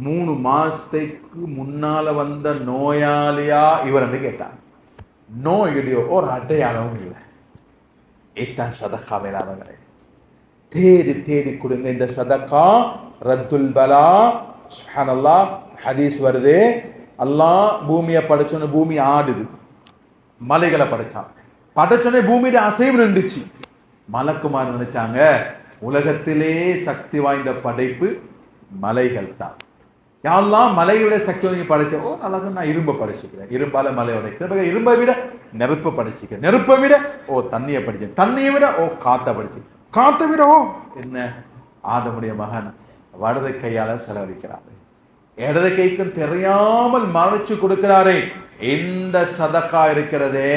3 மாசத்துக்கு முன்னால வந்த நோயாளியா இவர் என்று கேட்டாங்க. நோயுடைய ஒரு அடையாளமும் இல்லை. ஏத்தான் சதக்கா மேலானவங்களே, தேடி தேடி கொடுங்க. இந்த சதக்கா ரத்துல் பலா. சுப்ஹானல்லாஹ், ஹதீஸ் வருது, அல்லாஹ் பூமியை படைச்சோன்னு பூமி ஆடுது, மலைகளை படைச்சான். படைச்சோன்னே பூமியில அசைவு நின்றுச்சு. மலக்குமார் நினைச்சாங்க, உலகத்திலே சக்தி வாய்ந்த படைப்பு மலைகள் தான். யாரெல்லாம் மலையுடைய சக்தி வாங்கி படைச்ச, நல்லா நான் இரும்பை படைச்சுக்கிறேன், இரும்பால மலை உடைக்கிறேன், இரும்பை விட நெருப்பை படைச்சிக்கிறேன், நெருப்பை விட தண்ணியை படிச்சேன், தண்ணியை விட காத்தை படிச்சு, காத்தை விட என்ன, ஆதமுடைய மகன் வலது கையால செலவழிக்கிறாரு, இடது கைக்கும் தெரியாமல் மறைச்சு கொடுக்கிறாரே. இந்த சதக்கா இருக்கிறதே,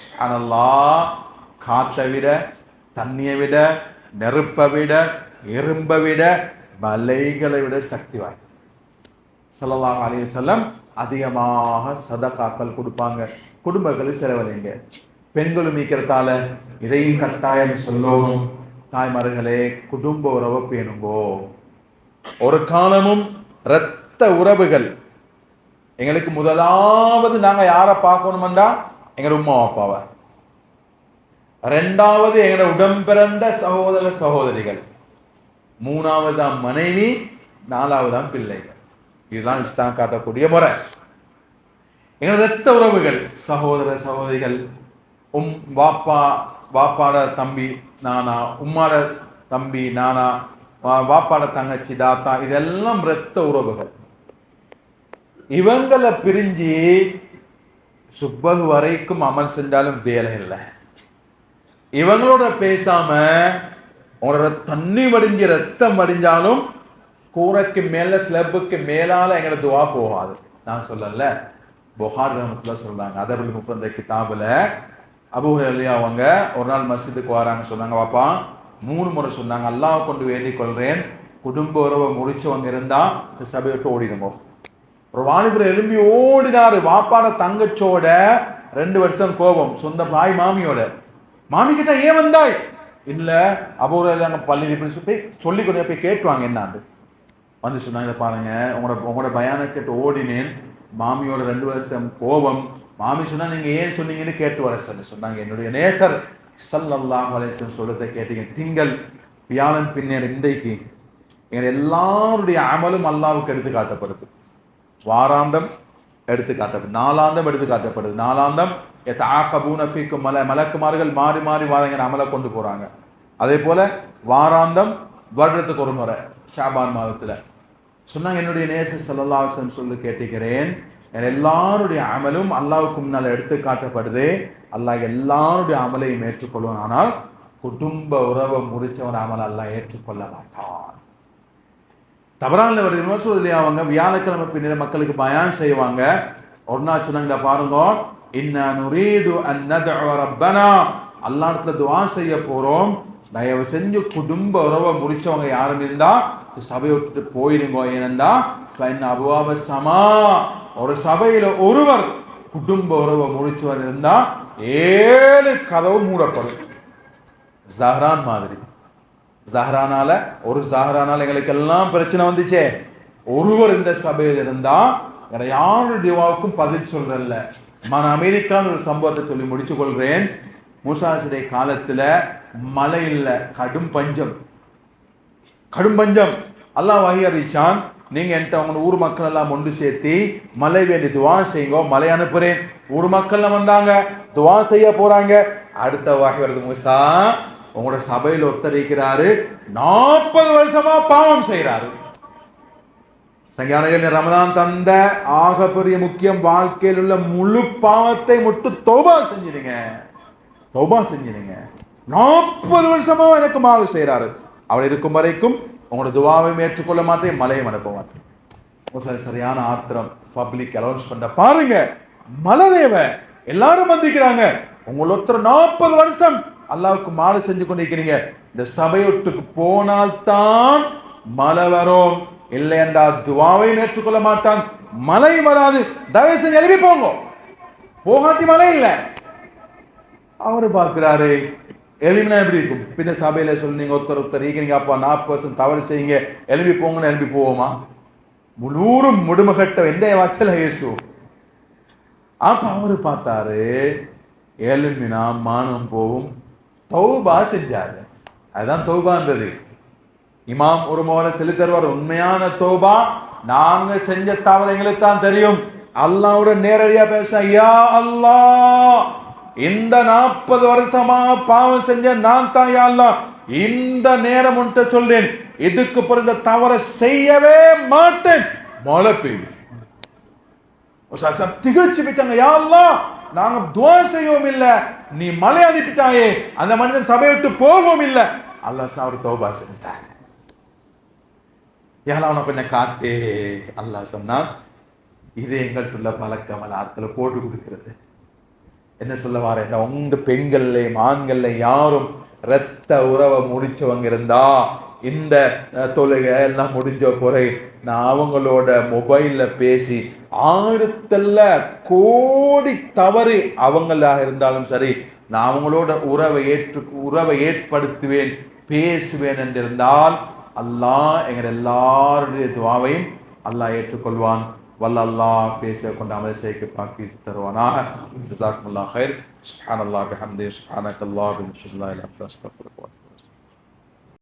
சுப்ஹானல்லாஹ், காத்தை விட, தண்ணியை விட, நெருப்பை விட, இரும்பை விட, மலைகளை விட சக்தி வாய்ந்தது. ஸல்லல்லாஹு அலைஹி வஸல்லம் அதிகமாக சதகாக்கள் கொடுப்பாங்க. குடும்பங்களை செலவழிங்க. பெண்களும் மீக்கிறதால இதையும் கட்டாயம் சொல்லணும். தாய்மார்களே, குடும்ப உறவை பேணுங்கோ. ஒரு காலமும் இரத்த உறவுகள் எங்களுக்கு முதலாவது நாங்க யாரை பார்க்கணும்டா எங்க உம்மா அப்பாவை, ரெண்டாவது எங்களோட உடம்பிறந்த சகோதர சகோதரிகள், மூணாவதுதான் மனைவி, நாலாவதுதான் பிள்ளைகள். இதுதான் இஸ்லாம் காட்டக்கூடிய முறை. எங்களோட இரத்த உறவுகள் சகோதர சகோதரிகள், வாப்பாட தம்பி நானா, உம்மாட தம்பி நானா, வாப்பாட தங்கச்சி தாத்தா, இதெல்லாம் இரத்த உறவுகள். இவங்களை பிரிஞ்சு சுப்பகு வரைக்கும் அமல் செஞ்சாலும் வேலை இல்லை. இவங்களோட பேசாம உங்களோட தண்ணி வடிஞ்ச ரத்தம் வடிஞ்சாலும் கூரைக்கு மேல ஸ்லெப்புக்கு மேலால எங்களோட துவா போகாது. நான் சொல்லல, புகாரி ரஹ்மத்துல்லாஹி சொல்றாங்க, அதருல் முஃபரத் கிதாபுல அபூ ஹுரைரா அவங்க ஒரு நாள் மஸ்ஜிதுக்கு வராங்க. சொன்னாங்க, வாப்பா 3 முறை சொன்னாங்க, அல்லாஹ் கொண்டு வேண்டிக் கொள்றேன், குடும்ப உறவை முடிச்சவங்க இருந்தா சபையோட்டு ஓடிடுங்க. ஒரு வாலிபர் எழும்பி ஓடினாரு. வாப்பாட தங்கச்சோட 2 வருஷம் கோபம், சொந்த பாய் மாமியோட. மாமி கிட்ட ஏன் வந்தாய்? இல்ல அபூ ஹுரைரா பள்ளி சொல்லி கொண்டு போய் கேட்டுவாங்க என்னான்னு. வந்து சொன்னாங்க, பாருங்க உங்களோட பயான கேட்டு ஓடினேன், மாமியோட 2 வருஷம் கோபம். மாமி சொன்னா நீங்க ஏன் சொன்னீங்கன்னு கேட்டு வர சொன்னாங்க. என்னுடைய நேசர் ஸல்லல்லாஹு அலைஹி வஸல்லம் சொல்றதை கேட்டீங்க. திங்கள் வியாழன் பின்னர் இன்றைக்கு எங்க எல்லாருடைய அமலும் அல்லாஹ்வுக்கு எடுத்து காட்டப்படுது. வாராந்தம் எடுத்து காட்டப்படுது, நாளாந்தம் எடுத்து காட்டப்படுது. நாளாந்தம் யதஆகபூன ஃபீக்கும் மலக்குமார்கள் மாறி மாறி வாரங்க அமலை கொண்டு போறாங்க. அதே போல வாராந்தம் வருடத்துக்கு ஒரு முறை ஷாபான் மாதத்துல. சொன்னாங்க, என்னுடைய நேசர் ஸல்லல்லாஹு அலைஹி வஸல்லம் சொல்லி கேட்டுக்கிறேன், எல்லாருடைய அமலும் அல்லாஹ்வுக்கு முன்னால் எடுத்து காட்டப்படுது. அல்லாஹ் எல்லாருடைய அமலையும் ஏற்றுக்கொள்வான். ஆனால் குடும்ப உறவை முடிச்சவன் அமல் அல்லாஹ் ஏற்றுக்கொள்ள மாட்டான். தபரான்ல வருது மசூதிலே அவங்க வியாழக்கிழமை பின்னர் மக்களுக்கு பயான் செய்வாங்க. ஒரு நாள் சொன்னாங்க, பாருங்க, இன்னா நுரீது அன் நத்உ ரப்பனா, அல்லாஹ்விடத்துல துஆ செய்ய போறோம், தயவு செஞ்சு குடும்ப உறவை முடிச்சவங்க யாரும் இருந்தா சபையை விட்டுட்டு போயிடுங்க. ஏனென்றா அபுவாப சமா, ஒரு சபையில ஒருவர் குடும்ப உறவை முடிச்சவர் இருந்தா 7 கதவு மூடப்படும். ஜஹ்ரான் மாதிரி. ஜஹ்ரானால எங்களுக்கு எல்லாம் பிரச்சனை வந்துச்சே. ஒருவர் இந்த சபையில் இருந்தா யாரு திவாவுக்கும் பதில் சொல்றல்ல. நான் அமெரிக்கான ஒரு சம்பவத்தை சொல்லி முடிச்சு கொள்றேன். மூசாசிரை காலத்துல மழை இல்ல, கடும் பஞ்சம். அல்லாஹ் வஹி அறிவிச்சான், நீங்க என்கிட்ட உங்க ஊர் மக்கள் எல்லாம் ஒன்று சேர்த்தி மழை வேண்டி துவா செய்யுங்க, மழை அனுப்புறேன். ஊர் மக்கள் வந்தாங்க, துவா செய்ய போறாங்க. அடுத்த வஹி வருது, மூசா உங்களோட சபையில் ஒத்தரிக்கிறாரு, 40 வருஷமா பாவம் செய்யறாரு. சங்கியானர்கள் ரமதான் தந்த ஆக பெரிய முக்கியம், வாழ்க்கையில் உள்ள முழு பாவத்தை மட்டும் தௌபா செஞ்சிருங்க. 40 வருஷமா எனக்கு மாறு செய்யறாரு. அவர் இருக்கும் வரைக்கும் உங்களோட துவாவையும் ஏற்றுக்கொள்ள மாட்டேன், மழையும் அனுப்ப மாட்டேன். சரியான ஆத்திரம். பப்ளிக் அனௌன்ஸ்மெண்ட் பாருங்க, மழை தேவ எல்லாரும் வந்திருக்கிறாங்க, உங்கள ஒருத்தர் 40 வருஷம் அல்லாஹ்வுக்கு மாறு செஞ்சு கொண்டிருக்கிறீங்க. இந்த சபையொட்டுக்கு போனால்தான் மழை வரும், இல்லை என்றால் துவாவையும் ஏற்றுக்கொள்ள மாட்டான், மழை வராது. தயவு செஞ்சு எழுப்பி போங்க, போகாட்டி மழை இல்லை. அவரு பார்க்கிறாரு, எளிமையா எப்படி இருக்கும்? பின்ன சபையில சொன்னீங்க, ஒருத்தர் ஈக்கிறீங்க, அப்பா 40% தவறு செய்யுங்க, எழுப்பி போங்கன்னு எழுப்பி போவோமா? முழுவதும் முடுமகட்ட எந்த வார்த்தையில இயேசு. அப்ப அவரு பார்த்தாரு, எழுப்பினா மானம் போகும், தௌபா செஞ்சாரு. அதுதான் தௌபான்றது. இமாம் ஒரு மோல சொல்லி தருவார், உண்மையான தௌபா நாங்க செஞ்ச தவறு எங்களுக்கு தான் தெரியும். அல்லாஹ்வோட நேரடியா பேச, யா அல்லாஹ், இந்த 40 வருஷமா பாவம் செஞ்ச நான் தான் யா அல்லாஹ், இந்த நேரம் உன்ட்ட சொல்றேன், இதுக்கு பிறகு தவறு செய்யவே மாட்டேன். மழை பெய்யும். திகழ்ச்சி போயிட்டாங்க, யா அல்லாஹ் நாங்க துவா செய்யவும் இல்ல, நீ மழை அனுப்பிட்டாயே, அந்த மனிதன் சபையை விட்டு போகவும் இல்லை. அல்லாஹ் அவர் தௌபா செஞ்சிட்டாங்க. ஏழாவன கொஞ்சம் காட்டே. அல்லாஹ் சொன்னான், இது எங்கள்கிட்ட பழக்கம், ஆட்களை போட்டு கொடுக்கிறது. என்ன சொல்ல வாரேன், உங்க பெண்கள்ல ஆண்கள்ல யாரும் இரத்த உறவை முடிச்சவங்க இருந்தா இந்த தொழுகை எல்லாம் முடிஞ்ச குறை நான் அவங்களோட மொபைல்ல பேசி 1000 கோடி தவறு அவங்களாக இருந்தாலும் சரி, நான் அவங்களோட உறவை ஏற்படுத்துவேன். பேசுவேன் என்றிருந்தால் அல்லாஹ் எங்கள் எல்லாருடைய துவாவையும் அல்லாஹ் ஏற்றுக்கொள்வான். வல்ல அல்லாஹ் பேசிய கொண்டு அமல் செய்ய பாக்கி தருவானாக. ஜஸாக்குமுல்லாஹ் ஹைர். சுப்ஹானல்லாஹ் பிஹம்திஹி சுப்ஹானக்கல்லாஹ் பிஹம்திஹி அஸ்தக்ஃபிருல்லாஹ்.